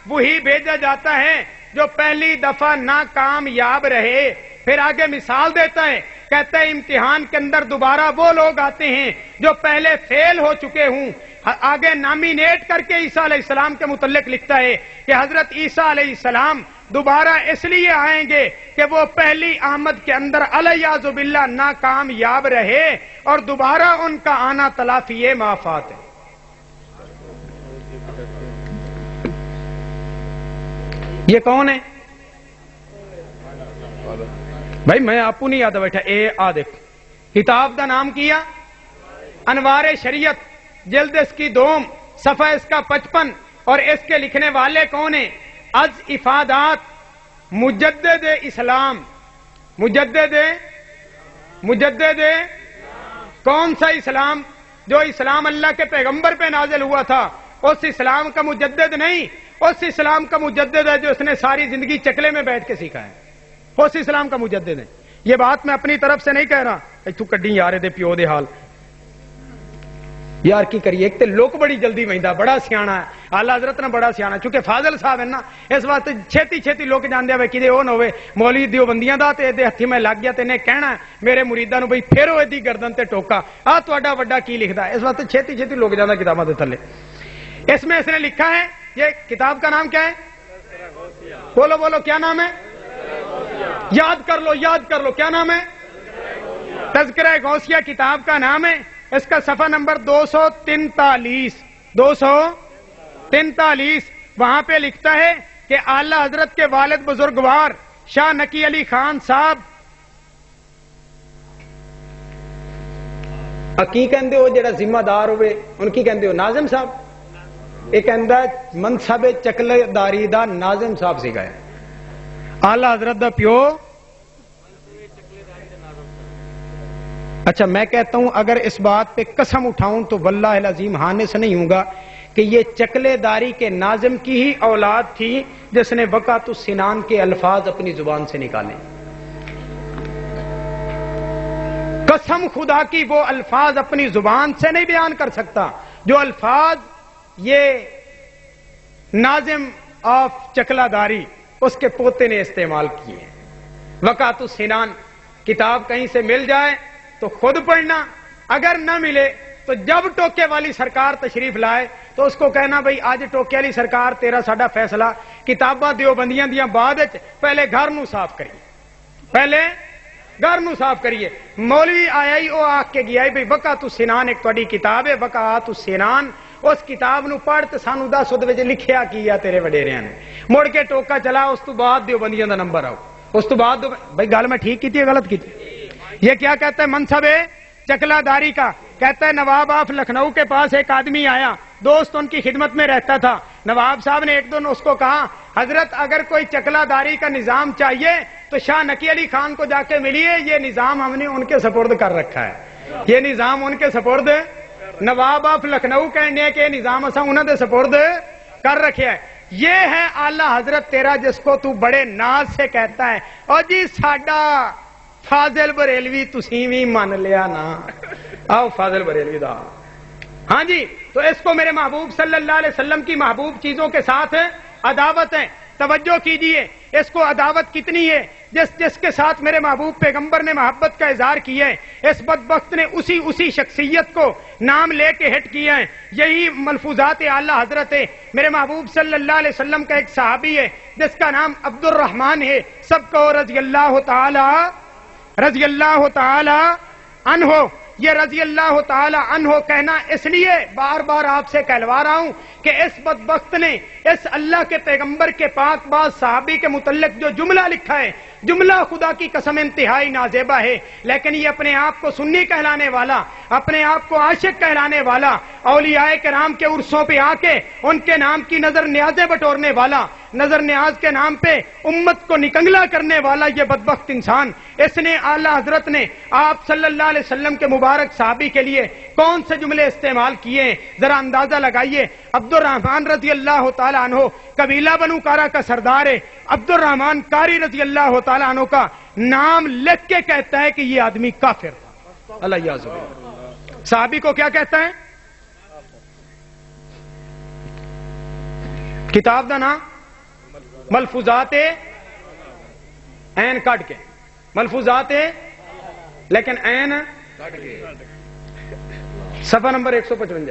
وہی بھیجا جاتا ہے جو پہلی دفعہ ناکامیاب رہے۔ پھر آگے مثال دیتا ہے، کہتا ہے امتحان کے اندر دوبارہ وہ لوگ آتے ہیں جو پہلے فیل ہو چکے ہوں، آگے نامینیٹ کر کے عیسیٰ علیہ السلام کے متعلق لکھتا ہے کہ حضرت عیسیٰ علیہ السلام دوبارہ اس لیے آئیں گے کہ وہ پہلی آمد کے اندر الیاذ باللہ ناکامیاب رہے اور دوبارہ ان کا آنا تلافی معافات ہے. یہ کون ہے بھائی؟ میں آپ کو نہیں یاد بیٹھا. دیکھ کتاب کا نام کیا انوار شریعت، جلد اس کی 2، صفحہ اس کا 55، اور اس کے لکھنے والے کون ہیں؟ از افادات مجدد اسلام. مجدد کون سا اسلام؟ جو اسلام اللہ کے پیغمبر پہ نازل ہوا تھا اس اسلام کا مجدد نہیں، اس اسلام کا مجدد ہے جو اس نے ساری زندگی چکلے میں بیٹھ کے سیکھا ہے، اس اسلام کا مجدد ہے. یہ بات میں اپنی طرف سے نہیں کہہ رہا. تو کڈی یار دے پیو دے حال یار کی کریے. ایک تے لوگ بڑی جلدی وہدا، بڑا سیاਣਾ ہے آلہ حضرت نے، بڑا سیاਣਾ چونکہ فاضل صاحب ہے نا، اس واسطے چھتی لوگ جاندے ہوئے کدے وہ نہ ہوئے مولوی دیوبندیاں دا تے دے ہتھی میں لگ گیا تے نے کہنا میرے مریداں نو بھئی پھیرو ایدی گردن تے ٹوکا تہاڈا وڈا کی لکھدا ہے. اس واسطے چھتی لوگ جاندا کتاباں دے تھلے. اس میں اس نے لکھا ہے، یہ کتاب کا نام کیا ہے؟ بولو کیا نام ہے؟ یاد کر لو کیا نام ہے؟ تذکرہ غوثیہ کتاب کا نام ہے. اس کا صفحہ نمبر 243 وہاں پہ لکھتا ہے کہ اعلی حضرت کے والد بزرگوار شاہ نقی علی خان صاحب کی کہندے ہو جڑا ذمہ دار ہوئے ان کی کہندے ہو ناظم صاحب. ایک کہندا منصب چکلے داری دا ناظم صاحب سی گئے اعلی حضرت دا پیو. اچھا میں کہتا ہوں اگر اس بات پہ قسم اٹھاؤں تو واللہ العظیم ہانس نہیں ہوں گا کہ یہ چکلے داری کے ناظم کی ہی اولاد تھی جس نے وقعت السنان کے الفاظ اپنی زبان سے نکالے. قسم خدا کی وہ الفاظ اپنی زبان سے نہیں بیان کر سکتا جو الفاظ یہ ناظم آف چکلا داری اس کے پوتے نے استعمال کیے ہیں. وقعت السنان کتاب کہیں سے مل جائے تو خود پڑھنا، اگر نہ ملے تو جب ٹوکے والی سرکار تشریف لائے تو اس کو کہنا بھئی آج ٹوکے والی سرکار تیرا ساڈا فیصلہ کتاباں دیوبندیاں دیاں بعد پہلے گھر نو صاف کریے. مولوی آیا ہی وہ آکھ کے گیا بھئی وقعت السنان ایک تہاڈی کتاب ہے وقعت السنان، اس کتاب نو پڑھ تے سانو دس ودے وچ لکھیا کیا تیرے وڈیریاں نے. مڑ کے ٹوکا چلا اس تو بعد دیوبندیاں دا نمبر آؤ. اس تو بعد بھئی گل میں ٹھیک کیتی ہے غلط کیتی؟ یہ کیا کہتا ہے منصب چکلا داری کا؟ کہتا ہے نواب آف لکھنؤ کے پاس ایک آدمی آیا، دوست ان کی خدمت میں رہتا تھا. نواب صاحب نے ایک دن اس کو کہا حضرت اگر کوئی چکلا داری کا نظام چاہیے تو شاہ نقی علی خان کو جا کے ملیے، یہ نظام ہم نے ان کے سپرد کر رکھا ہے. یہ نظام ان کے سپرد نواب آف لکھنؤ کہنے کے نظام اساں انہاں دے سپرد کر رکھے ہے. یہ ہے اعلی حضرت تیرا جس کو تو بڑے ناز سے کہتا ہے اور جی ساڈا فاضل بریلوی تسی بھی من لیا نا. آؤ فاضل بریلوی دا. ہاں جی تو اس کو میرے محبوب صلی اللہ علیہ وسلم کی محبوب چیزوں کے ساتھ عداوت ہے. توجہ کیجئے اس کو عداوت کتنی ہے جس کے ساتھ میرے محبوب پیغمبر نے محبت کا اظہار کیا ہے. اس بدبخت نے اسی شخصیت کو نام لے کے ہٹ کیا ہے. یہی ملفوظات اعلی حضرت ہے. میرے محبوب صلی اللہ علیہ وسلم کا ایک صحابی ہے جس کا نام عبد الرحمن ہے. سب کو رضی اللہ تعالی عنہ. یہ رضی اللہ تعالی عنہ کہنا اس لیے بار بار آپ سے کہلوا رہا ہوں کہ اس بدبخت نے اس اللہ کے پیغمبر کے پاک باز صحابی کے متعلق جو جملہ لکھا ہے، جملہ خدا کی قسم انتہائی نازیبا ہے، لیکن یہ اپنے آپ کو سنی کہلانے والا، اپنے آپ کو عاشق کہلانے والا، اولیاء کرام کے عرصوں پہ آ کے ان کے نام کی نظر نیازیں بٹورنے والا، نظر نیاز کے نام پہ امت کو نکنگلا کرنے والا یہ بدبخت انسان، اس نے اعلی حضرت نے آپ صلی اللہ علیہ وسلم کے مبارک صحابی کے لیے کون سے جملے استعمال کیے ہیں ذرا اندازہ لگائیے. عبد الرحمن رضی اللہ تعالیٰ عنہ قبیلہ بنو کارا کا سردار ہے. عبد الرحمن قاری رضی اللہ تعالیٰ عنہ کا نام لکھ کے کہتا ہے کہ یہ آدمی کافر تھا. اللہ یعذ باللہ. صحابی کو کیا کہتا ہے؟ کتاب دا نام ملفوظات این کٹ کے ملفوظات لیکن این صفحہ نمبر 155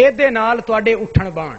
ਇਹਦੇ ਨਾਲ ਤੁਹਾਡੇ ਉੱਠਣ ਬਾਣ,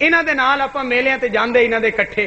ਇਹਨਾਂ ਦੇ ਨਾਲ ਆਪਾਂ ਮੇਲਿਆਂ ਤੇ ਜਾਂਦੇ, ਇਹਨਾਂ ਦੇ ਇਕੱਠੇ,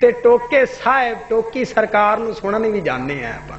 ਤੇ ਟੋਕੇ ਸਾਹਿਬ ਟੋਕੀ ਸਰਕਾਰ ਨੂੰ ਸੁਣਨ ਵੀ ਜਾਂਦੇ ਆ। ਆਪਾਂ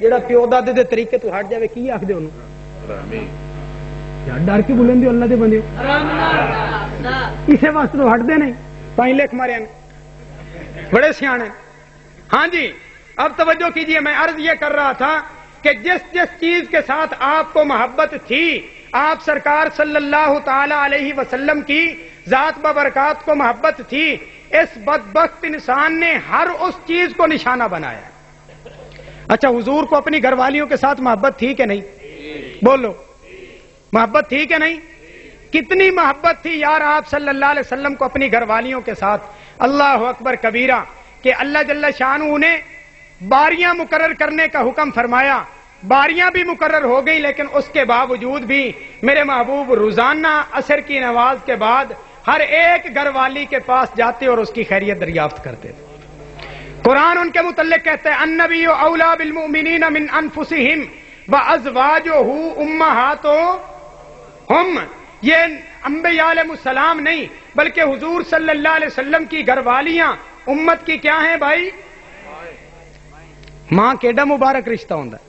جڑا پیو دادے دے طریقے تو ہٹ جاوے کی آکھدے اونوں؟ یار ڈر کے بولن دیو اللہ دے بندیو، اسے واسطے تو ہٹدے نہیں، تائیں لکھ مارے نے بڑے سیانے۔ ہاں جی اب توجہ کیجئے، میں عرض یہ کر رہا تھا کہ جس جس چیز کے ساتھ آپ کو محبت تھی، آپ سرکار صلی اللہ تعالی علیہ وسلم کی ذات ببرکات کو محبت تھی، اس بدبخت انسان نے ہر اس چیز کو نشانہ بنایا۔ اچھا حضور کو اپنی گھر والیوں کے ساتھ محبت تھی کہ نہیں؟ بولو محبت تھی کہ نہیں؟ کتنی محبت تھی یار آپ صلی اللہ علیہ وسلم کو اپنی گھر والیوں کے ساتھ، اللہ اکبر کبیرہ، کہ اللہ جل شانہ نے باریاں مقرر کرنے کا حکم فرمایا، باریاں بھی مقرر ہو گئی، لیکن اس کے باوجود بھی میرے محبوب روزانہ عصر کی نماز کے بعد ہر ایک گھر والی کے پاس جاتے اور اس کی خیریت دریافت کرتے تھے۔ قرآن ان کے متعلق کہتا ہے النبی اولا بالمؤمنین من انفسہم وازواجہ امہاتہم، یہ انبیاء علیہ السلام نہیں بلکہ حضور صلی اللہ علیہ وسلم کی گھر والیاں امت کی کیا ہیں بھائی؟ ماں کیڈا مبارک رشتہ ہوندا ہے۔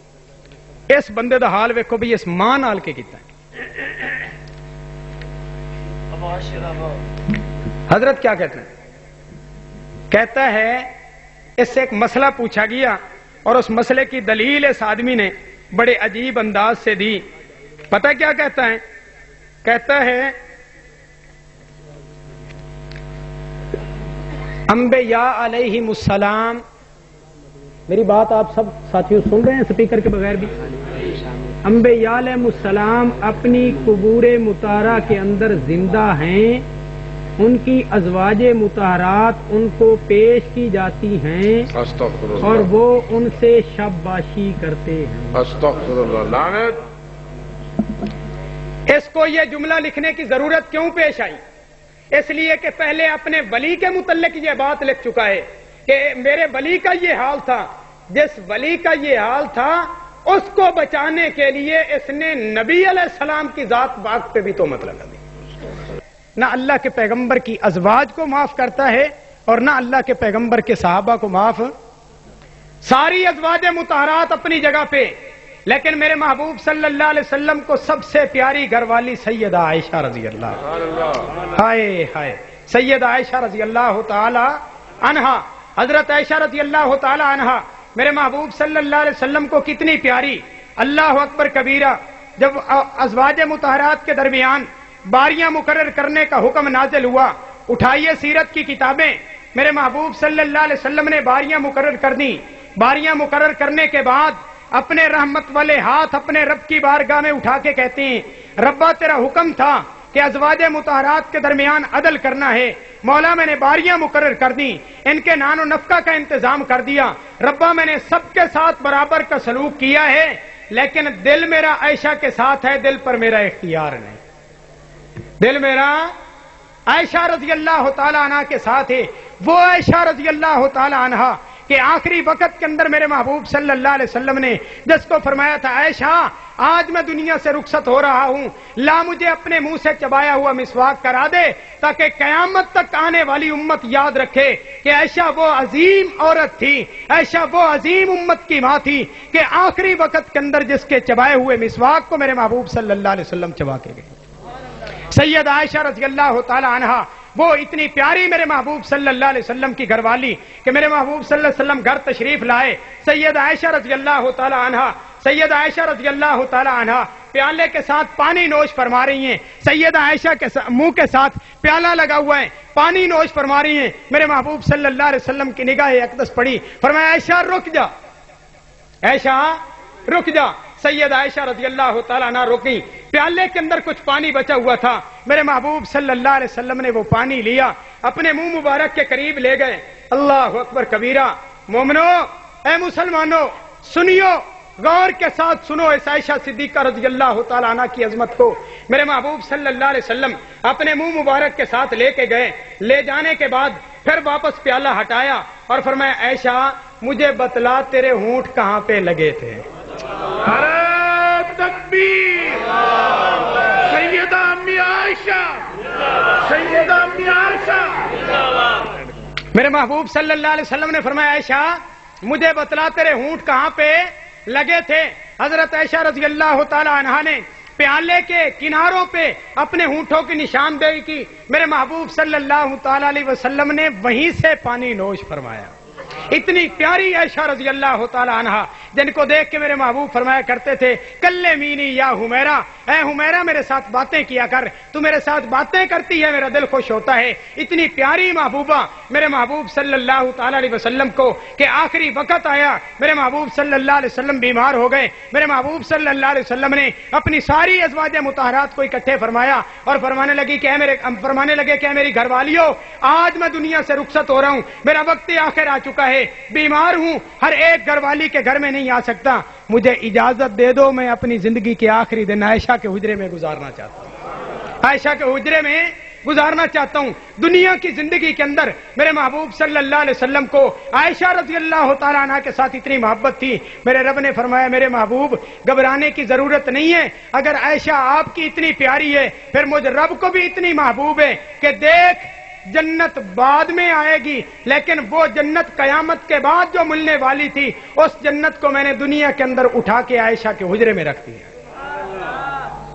اس بندے دا حال ویکھو بھی اس ماں نال کے کیتا ہے۔ حضرت کیا کہتے ہیں؟ کہتا ہے اس سے ایک مسئلہ پوچھا گیا اور اس مسئلے کی دلیل اس آدمی نے بڑے عجیب انداز سے دی۔ پتہ کیا کہتا ہے؟ کہتا ہے انبیاء علیہم السلام، میری بات آپ سب ساتھیوں سن رہے ہیں سپیکر کے بغیر بھی؟ انبیاء علیہ السلام اپنی قبور مطہرہ کے اندر زندہ ہیں، ان کی ازواج مطہرات ان کو پیش کی جاتی ہیں اور وہ ان سے شب باشی کرتے ہیں۔ استغفر اللہ، لعنت۔ اس کو یہ جملہ لکھنے کی ضرورت کیوں پیش آئی؟ اس لیے کہ پہلے اپنے ولی کے متعلق یہ بات لکھ چکا ہے کہ میرے ولی کا یہ حال تھا، جس ولی کا یہ حال تھا اس کو بچانے کے لیے اس نے نبی علیہ السلام کی ذات پاک پہ بھی تہمت لگا دی۔ نہ اللہ کے پیغمبر کی ازواج کو معاف کرتا ہے اور نہ اللہ کے پیغمبر کے صحابہ کو معاف۔ ساری ازواج مطہرات اپنی جگہ پہ، لیکن میرے محبوب صلی اللہ علیہ وسلم کو سب سے پیاری گھر والی سیدہ عائشہ رضی اللہ، ہائے ہائے سیدہ عائشہ رضی اللہ تعالی عنہا، حضرت عائشہ رضی اللہ تعالی عنہا میرے محبوب صلی اللہ علیہ وسلم کو کتنی پیاری۔ اللہ اکبر کبیرہ، جب ازواج مطہرات کے درمیان باریاں مقرر کرنے کا حکم نازل ہوا، اٹھائیے سیرت کی کتابیں، میرے محبوب صلی اللہ علیہ وسلم نے باریاں مقرر کر دی۔ باریاں مقرر کرنے کے بعد اپنے رحمت والے ہاتھ اپنے رب کی بارگاہ میں اٹھا کے کہتے ہیں ربا تیرا حکم تھا کہ ازواج مطہرات کے درمیان عدل کرنا ہے، مولا میں نے باریاں مقرر کر دی، ان کے نان و نفقہ کا انتظام کر دیا، ربا میں نے سب کے ساتھ برابر کا سلوک کیا ہے، لیکن دل میرا عائشہ کے ساتھ ہے، دل پر میرا اختیار نہیں، دل میرا عائشہ رضی اللہ تعالی عنہ کے ساتھ ہے۔ وہ عائشہ رضی اللہ تعالی عنہ کہ آخری وقت کے اندر میرے محبوب صلی اللہ علیہ وسلم نے جس کو فرمایا تھا عائشہ آج میں دنیا سے رخصت ہو رہا ہوں، لا مجھے اپنے منہ سے چبایا ہوا مسواک کرا دے تاکہ قیامت تک آنے والی امت یاد رکھے کہ عائشہ وہ عظیم عورت تھی، عائشہ وہ عظیم امت کی ماں تھی کہ آخری وقت کے اندر جس کے چبائے ہوئے مسواک کو میرے محبوب صلی اللہ علیہ وسلم چبا کے گئے۔ سید عائشہ رضی اللہ تعالی عنہا وہ اتنی پیاری میرے محبوب صلی اللہ علیہ وسلم کی گھر والی کہ میرے محبوب صلی اللہ علیہ وسلم گھر تشریف لائے، سید عائشہ رضی اللہ تعالی عنہا، سید عائشہ رضی اللہ تعالی عنہا پیالے کے ساتھ پانی نوش فرما رہی ہیں، سید عائشہ کے منہ کے ساتھ پیالہ لگا ہوا ہے، پانی نوش فرما رہی ہیں، میرے محبوب صلی اللہ علیہ وسلم کی نگاہ اقدس پڑی، فرمایا عائشہ رک جا، عائشہ رک جا۔ سید عائشہ رضی اللہ تعالیٰ عنہ رکی، پیالے کے اندر کچھ پانی بچا ہوا تھا، میرے محبوب صلی اللہ علیہ وسلم نے وہ پانی لیا، اپنے منہ مبارک کے قریب لے گئے۔ اللہ اکبر کبیرہ، مومنو اے مسلمانوں سنیو، غور کے ساتھ سنو اس عائشہ صدیقہ رضی اللہ تعالیٰ عنہ کی عظمت کو۔ میرے محبوب صلی اللہ علیہ وسلم اپنے منہ مبارک کے ساتھ لے کے گئے، لے جانے کے بعد پھر واپس پیالہ ہٹایا اور فرمایا عائشہ مجھے بتلا تیرے ہونٹ کہاں پہ لگے تھے۔ تکبیر، سیدہ امی عائشہ، سیدہ امی عائشہ۔ میرے محبوب صلی اللہ علیہ وسلم نے فرمایا عائشہ مجھے بتلا تیرے ہونٹ کہاں پہ لگے تھے. حضرت عائشہ رضی اللہ تعالی عنہا نے پیالے کے کناروں پہ اپنے ہونٹوں کی نشاندہی کی. میرے محبوب صلی اللہ تعالی علیہ وسلم نے وہیں سے پانی نوش فرمایا. اتنی پیاری عائشہ رضی اللہ تعالی عنہا جن کو دیکھ کے میرے محبوب فرمایا کرتے تھے کلمینی یا حمیرہ، اے حمیرہ میرے ساتھ باتیں کیا کر، تو میرے ساتھ باتیں کرتی ہے میرا دل خوش ہوتا ہے. اتنی پیاری محبوبہ میرے محبوب صلی اللہ تعالی علیہ وسلم کو کہ آخری وقت آیا، میرے محبوب صلی اللہ علیہ وسلم بیمار ہو گئے. میرے محبوب صلی اللہ علیہ وسلم نے اپنی ساری ازواج مطہرات کو اکٹھے فرمایا اور فرمانے لگے کہ میری گھر والیوں، آج میں دنیا سے رخصت ہو رہا ہوں، میرا وقت آخر آ چکا ہے، بیمار ہوں، ہر ایک گھر والی کے گھر میں نہیں آ سکتا، مجھے اجازت دے دو، میں اپنی زندگی کے آخری دن عائشہ کے حجرے میں گزارنا چاہتا ہوں، عائشہ کے حجرے میں گزارنا چاہتا ہوں. دنیا کی زندگی کے اندر میرے محبوب صلی اللہ علیہ وسلم کو عائشہ رضی اللہ تعالیٰ عنہ کے ساتھ اتنی محبت تھی. میرے رب نے فرمایا میرے محبوب گھبرانے کی ضرورت نہیں ہے، اگر عائشہ آپ کی اتنی پیاری ہے پھر مجھے رب کو بھی اتنی محبوب ہے کہ دیکھ جنت بعد میں آئے گی، لیکن وہ جنت قیامت کے بعد جو ملنے والی تھی اس جنت کو میں نے دنیا کے اندر اٹھا کے عائشہ کے حجرے میں رکھ دیا.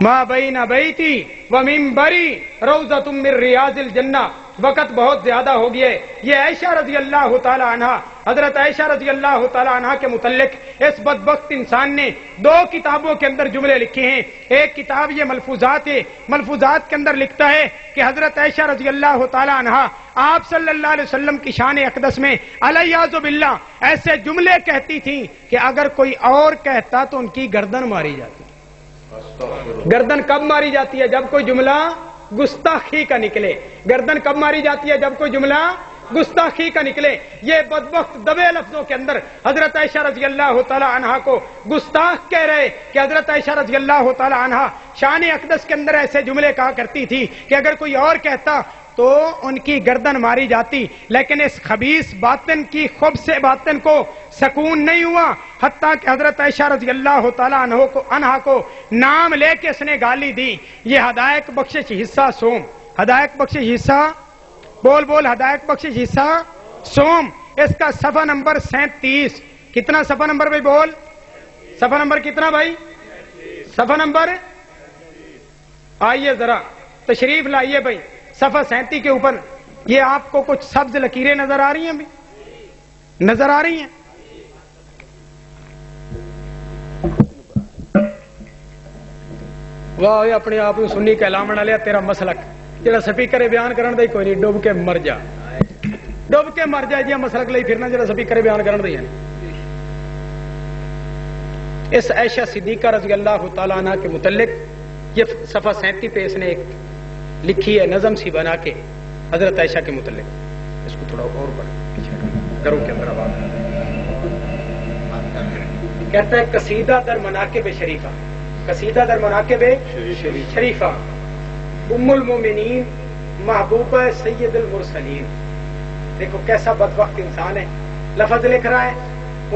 ما بین بیتی و منبری روضۃ من ریاض الجنہ. وقت بہت زیادہ ہو گیا ہے. یہ عائشہ رضی اللہ تعالی عنہ، حضرت عائشہ رضی اللہ تعالی عنہ کے متعلق اس بدبخت انسان نے 2 کتابوں کے اندر جملے لکھے ہیں. ایک کتاب یہ ملفوظات ہے، ملفوظات کے اندر لکھتا ہے کہ حضرت عائشہ رضی اللہ تعالی عنہ آپ صلی اللہ علیہ وسلم کی شان اقدس میں الیاذ باللہ ایسے جملے کہتی تھیں کہ اگر کوئی اور کہتا تو ان کی گردن ماری جاتی. گردن کب ماری جاتی ہے؟ جب کوئی جملہ گستاخی کا نکلے. گردن کب ماری جاتی ہے؟ جب کوئی جملہ گستاخی کا نکلے. یہ بدبخت دبے لفظوں کے اندر حضرت عائشہ رضی اللہ تعالی عنہا کو گستاخ کہہ رہے کہ حضرت عائشہ رضی اللہ تعالی عنہا شان اقدس کے اندر ایسے جملے کہا کرتی تھی کہ اگر کوئی اور کہتا تو ان کی گردن ماری جاتی. لیکن اس خبیث باطن کی خوب سے باطن کو سکون نہیں ہوا، حتیٰ کہ حضرت عائشہ رضی اللہ تعالیٰ عنہا کو نام لے کے اس نے گالی دی. یہ ہدایت بخشش حصہ سوم، ہدایت بخشش حصہ بول ہدایت بخشش حصہ سوم، اس کا صفحہ نمبر 37. کتنا صفحہ نمبر بھائی؟ بول صفحہ نمبر کتنا بھائی؟ صفحہ نمبر، آئیے ذرا تشریف لائیے بھائی صفحہ 37 کے اوپر. یہ آپ کو کچھ سبز لکیریں نظر آ رہی ہیں بھی؟ نظر آ رہی ہیں؟ واہ اپنے آپ کو سنی کہلاون والے تیرا مسلک جڑا سپیکر بیان کرن دے کوئی نہیں، ڈوب کے مر جا، ڈوب کے مر جا جی مسلک لئی پھرنا جڑا سپیکر بیان کرن دے. اس عائشہ صدیقہ رضی اللہ تعالی عنہ کے متعلق یہ صفحہ 37 پہ اس نے ایک لکھی ہے نظم سی بنا کے حضرت عائشہ کے متعلق. اس کو تھوڑا اور گھروں کے اندر آواز کہتا ہے قصیدہ در مناقب شریفہ، قصیدہ در مناقب شریفہ، ام المومنین محبوبہ سید المرسلین. دیکھو کیسا بدبخت انسان ہے، لفظ لکھ رہا ہے،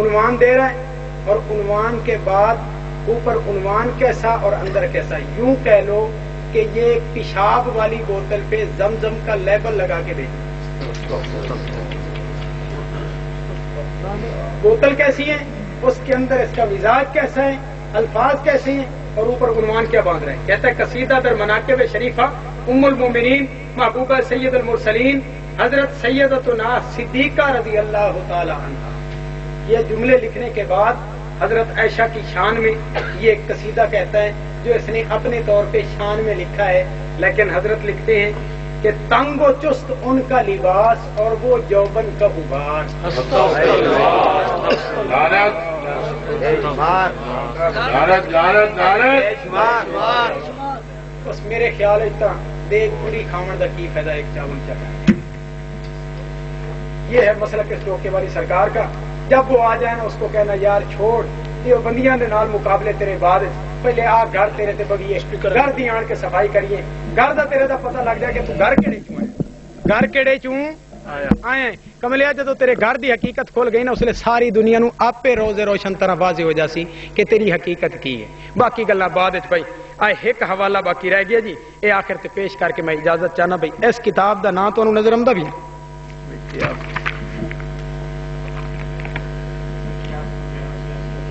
عنوان دے رہا ہے، اور عنوان کے بعد اوپر عنوان کیسا اور اندر کیسا. یوں کہہ لو کہ یہ پیشاب والی بوتل پہ زمزم کا لیبل لگا کے بھیجی. بوتل کیسی ہے، اس کے اندر اس کا مزاج کیسا ہے، الفاظ کیسے ہیں، اور اوپر عنوان کیا باندھ رہے ہیں. کہتا ہے قصیدہ در مناقب شریفہ ام المومنین محبوبہ سید المرسلین حضرت سیدتنا صدیقہ رضی اللہ تعالی عنہ. یہ جملے لکھنے کے بعد حضرت عائشہ کی شان میں یہ ایک قصیدہ کہتا ہے جو اس نے اپنے طور پہ شان میں لکھا ہے. لیکن حضرت لکھتے ہیں کہ تنگ و چست ان کا لباس اور وہ یوبن کا غبار. بس میرے خیال اتنا دیکھ پوری کھاون دا کی فائدہ، ایک چاول چاہیے. یہ ہے مسلک اس ٹوکے والی سرکار کا. جب وہ آ جائے نا اس کو کہنا یار چھوڑ یہ بندیاں دے نال مقابلے تیرے بعد پہلے آ گھر تیرے تے بگیے گھر دی آن کے صفائی کریے. گھر دا تیرے دا پتہ لگ جائے کہ تو گھر کیڑے چوں ہے، گھر کیڑے چوں آئے. کملیا جدو تیرے گھر دی حقیقت کھول گئی نا اس لیے ساری دنیا نو آپے روزے روشن طرح واضح ہو جاسی کہ تیری حقیقت کی ہے. باقی گلاں بعد وچ بھائی آئے ایک حوالہ باقی رہ گیا جی، اے آخر تے پیش کر کے میں اجازت چاہنا. بھائی اس کتاب دا نام تانوں نظر آندا بھی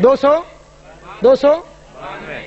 200।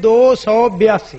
282।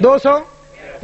200।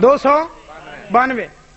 292।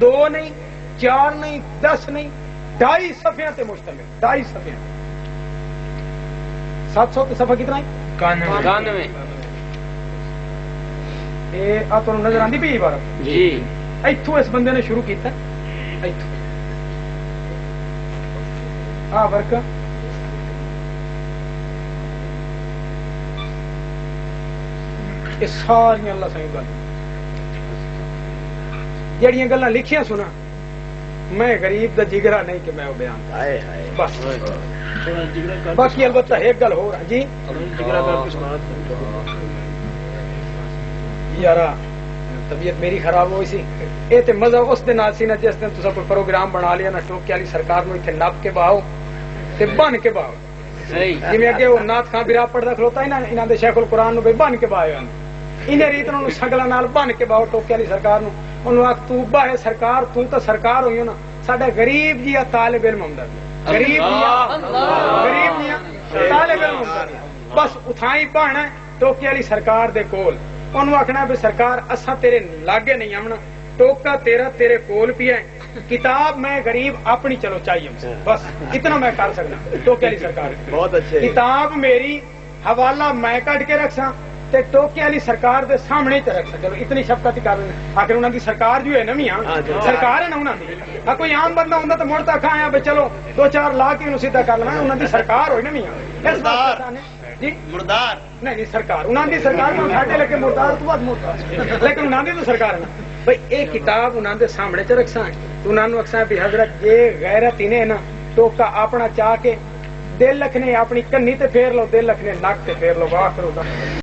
2 نہیں 4 نہیں 10 نہیں 2.5 صفحے تے مشتمل 2.5 صفحے 700 تے صفحہ کتنا ہے 91 اے آ تو نظر آندی پئی عبارت جی ایتھوں اس بندے نے شروع کیتا ایتھوں آ ورک یہ ساری اللہ سائیں گل جہاں گلاں لکھیاں سنا میں غریب دا جگرا نہیں کہ میں وہ بیان بس باقی البتہ ایک گل ہو رہا جی یارا طبیعت میری خراب ہوئی سی یہ تے مزہ اس دن سی نا جس دن تسا کوئی پروگرام بنا لیا نا ٹوکے والی سرکار نو اتنے نپ کے باؤ تے بن کے باؤ جی اگے وہ نات خان برا پڑھتا کھلوتا ہی نا انہوں نے شیخ القرآن نو بن کے باؤ انہیں ریت انہوں سگلا نال بن کے باؤ ٹوکے والی سرکار نو انہوں آخ تو باہے سرکار تو سرکار ہوئی نا ساڈا غریب جی طالب علم ہوندا غریب جی طالب علم ہوندا بس اتھائی بہنا ٹوکے والی سرکار دے کول انہوں آخنا بھی سرکار اساں تیرے لاگے نہیں آمنا ٹوکا تیرا تیرے کول پیا کتاب میں غریب اپنی چلو چاہیے بس اتنا میں کر سکنا ٹوکے والی سرکار بہت اچھے کتاب میری حوالہ میں کٹ کے رکھ سا تے ٹوکے والی سرکار دے سامنے ہی رکھ سا چلو اتنی شفقت ہی کر لیں آخر انہوں کی سرکار جو ہے نا میاں سرکار ہے نا انہوں کی کوئی عام بندہ ہوں تو مڑ تک آیا بھائی چلو 2-4 لا کے سیدھا کر لینا انہوں کی سرکار ہوئی نا میاں جی مردار نہیں سرکار انہوں کی سرکار کو گھاٹے لگے مردار تو بعد مردار لیکن انہوں کی تو سرکار ہے نا بھائی یہ کتاب انہوں نے سامنے چ رکھا تو انہوں نے آخسا بھی حضرت یہ غیرت انہیں نا ٹوکا اپنا چاہ کے دل لکھنے اپنی کنی تے پھیر لو دل لکھنے نک تے پھیر لو واہ کرو